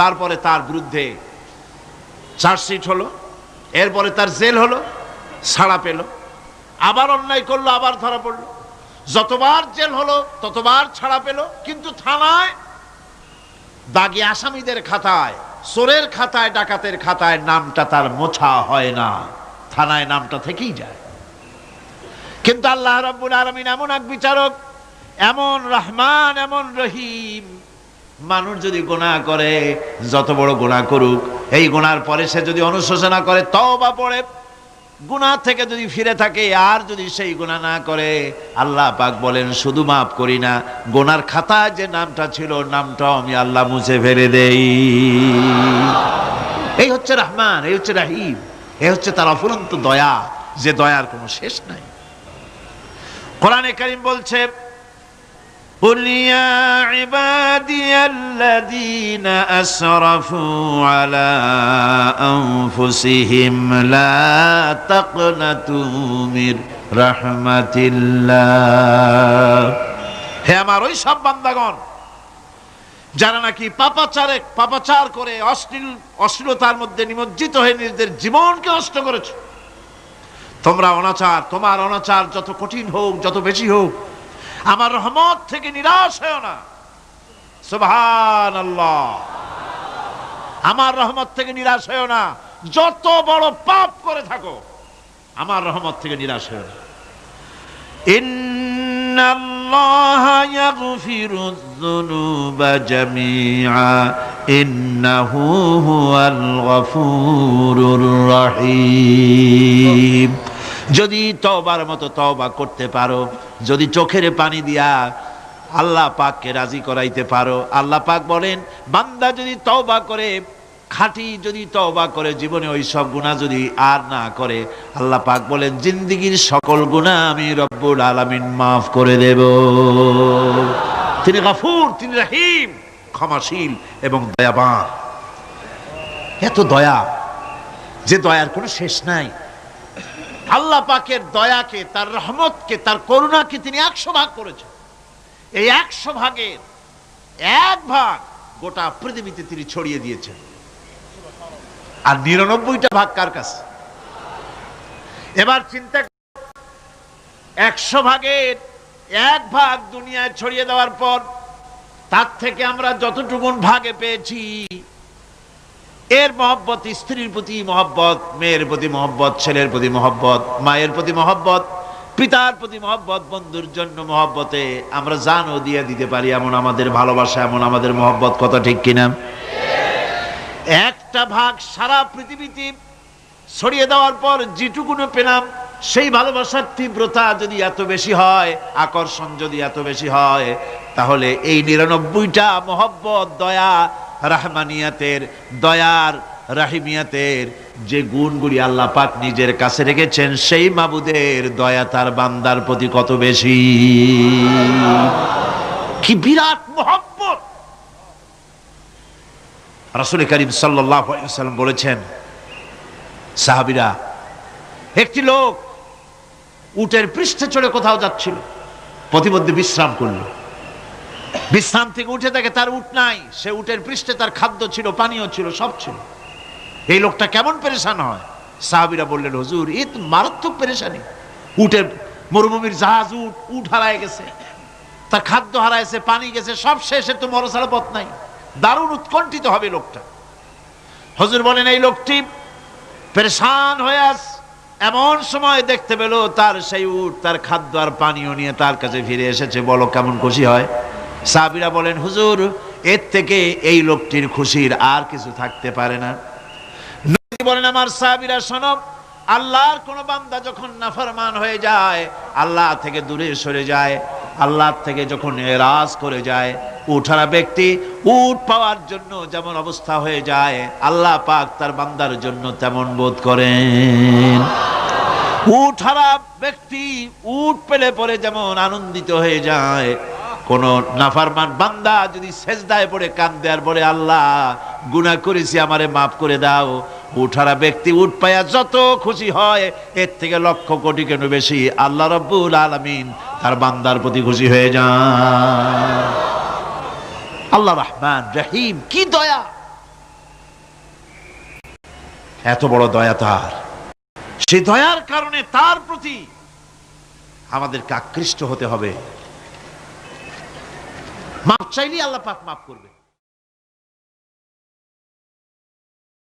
তারপরে তার বিরুদ্ধে চার্জশিট হলো, এরপরে তার জেল হলো, ছাড়া পেল, আবার অন্যায় করলো, আবার ধরা পড়লো, যতবার জেল হলো ততবার ছাড়া পেল। কিন্তু থানায় দাগী আসামিদের খাতায়, চোরের খাতায়, ডাকাতের খাতায় নামটা তার মোছা হয় না, থানায় নামটা থেকেই যায়। কিন্তু আল্লাহ রাব্বুল আলামিন এমন এক বিচারক, এমন রহমান, এমন রহিম। মানুষ যদি গুনাহ করে, যত বড় গুনাহ করুক, এই গুনার পরে সে যদি অনুশোচনা করে, তওবা পড়ে, গুনাহ থেকে যদি ফিরে থাকে, আর যদি সেই গুনাহ না করে, আল্লাহ পাক বলেন শুধু মাফ করি না, গুনার খাতায় যে নামটা ছিল নামটাও আমি আল্লাহ মুছে ফেলে দেই। এই হচ্ছে রহমান, এই হচ্ছে রহিম, এই হচ্ছে তার অফুরন্ত দয়া, যে দয়ার কোনো শেষ নাই। কোরআনে কারীম বলছে, قل يا عبادي الذين أسرفوا على أنفسهم لا تقنطوا من رحمة الله। হে আমার ওই সব বান্দাগণ যারা নাকি পাপাচার করে অশ্লীলতার মধ্যে নিমজ্জিত হয়ে নিজেদের জীবনকে নষ্ট করেছে, তোমার অনাচার যত কঠিন হোক, যত বেশি হোক, আমার রহমত থেকে নিরাশ হয় না। সুবহানাল্লাহ। আমার রহমত থেকে নিরাশ হয় না, যত বড় পাপ করে থাকো, আমার রহমত থেকে নিরাশ হয় না। ইন্নাল্লাহা ইয়াগফিরুয যুনুবা জামিআ ইন্নাহু হুয়াল গফুরুর রহিম। যদি তওবার মতো তওবা করতে পারো, যদি চোখের পানি দিয়া আল্লাহ পাককে রাজি করাইতে পারো, আল্লাহ পাক বলেন বান্দা যদি তওবা করে, খাঁটি যদি তওবা করে, জীবনে ওই সব গুনাহ যদি আর না করে, আল্লাহ পাক বলেন জিন্দেগীর সকল গুনাহ আমি রব্বুল আলামিন মাফ করে দেব। তিনি গফুর, তিনি রহিম, ক্ষমাশীল এবং দয়াবান। এত দয়া, যে দয়ার কোনো শেষ নাই। আল্লাহ পাকের দয়াকে, তার রহমতকে, তার করুণাকে তিনি 100 ভাগ করেছেন। এই 100 ভাগের 1 ভাগ গোটা পৃথিবীতে তিনি ছড়িয়ে দিয়েছেন। আর 99টা ভাগ কার কাছে? এবার চিন্তা, 100 ভাগের 1 ভাগ দুনিয়ায় ছড়িয়ে দেওয়ার পর তার থেকে আমরা যতটুকুন ভাগে পেয়েছি, এর মহব্বত, স্ত্রীর প্রতি মহব্বত, মেয়ের প্রতি মহব্বত, ছেলের প্রতি মহব্বত, মায়ের প্রতি মহব্বত, পিতার প্রতি মহব্বত, বন্ধুর জন্য মহব্বতে আমরা জানও দিয়ে দিতে পারি, এমন আমাদের ভালোবাসা, এমন আমাদের মহব্বত, কথা ঠিক কিনা? 1টা ভাগ সারা পৃথিবীতে ছড়িয়ে দেওয়ার পর যেটুকুনো পেলাম, সেই ভালোবাসার তীব্রতা যদি এত বেশি হয়, আকর্ষণ যদি এত বেশি হয়, তাহলে এই 99টা মহব্বত, দয়া, রাহমানিয়াতের, দয়ার, রাহিমিয়াতের যে গুণগুলি আল্লাহ পাক নিজের কাছে রেখেছেন, সেই মাবুদের দয়া তার বান্দার প্রতি কত বেশি! কি বিরাট মহব্বত! রাসূল করিম সাল্লাল্লাহু আলাইহি ওয়াসাল্লাম বলেছেন, সাহাবীরা, একটি লোক উটের পৃষ্ঠে চড়ে কোথাও যাচ্ছিল, প্রতিমধ্যে বিশ্রাম করল। বিশ্রাম থেকে উঠে দেখে তার উট নাই, সে উটের পৃষ্ঠে তার খাদ্য ছিল, পানীয় ছিল, সব ছিল। এই লোকটা কেমন পেরেশান হয়? সাহাবীরা বললেন, হুজুর, এ তো মারাত্মক পেরেশানি, উটের মরুভূমির জাহাজ, উট হারায় গেছে, তার খাদ্য হারাইছে, পানি গেছে, সব শেষে তো মরা ছাড়া পথ নাই। দারুণ উৎকণ্ঠিত হবে লোকটা। হুজুর বলেন এই লোকটি পেরেশান হয়ে আস, এমন সময় দেখতে পেল তার সেই উট তার খাদ্য আর পানীয় নিয়ে তার কাছে ফিরে এসেছে। বলো কেমন খুশি হয়? সাহাবীরা বলেন হুজুর এর থেকে এই লোকটির খুশির আর কিছু থাকতে পারে না। নবী বলেন আমার সাহাবীরা শোনো, আল্লাহর কোন বান্দা যখন নাফরমান হয়ে যায়, আল্লাহ থেকে দূরে সরে যায়, আল্লাহ থেকে যখন এরাজ করে যায়, উঠারা ব্যক্তি উট পাওয়ার জন্য যেমন অবস্থা হয়ে যায়, আল্লাহ পাক তার বান্দার জন্য তেমন বোধ করেন। উঠারা ব্যক্তি উট পেলে পরে যেমন আনন্দিত হয়ে যায়, কোন নাফরমান বান্দা যদি সেজদায় পড়ে কাঁদে আর বলে আল্লাহ গুনাহ করেছি আমারে মাফ করে দাও, উঠারা ব্যক্তি উট পায়া যত খুশি হয়, এর থেকে লক্ষ কোটি কেন বেশি আল্লাহ রাব্বুল আলামিন তার বান্দার প্রতি খুশি হয়ে যান। আল্লাহ রহমান রহিম, কি দয়া, এত বড় দয়া তার। সেই দয়ার কারণে তার প্রতি আমাদেরকে আকৃষ্ট হতে হবে। মাফ চাইলেই আল্লাহ পাক মাফ করবে।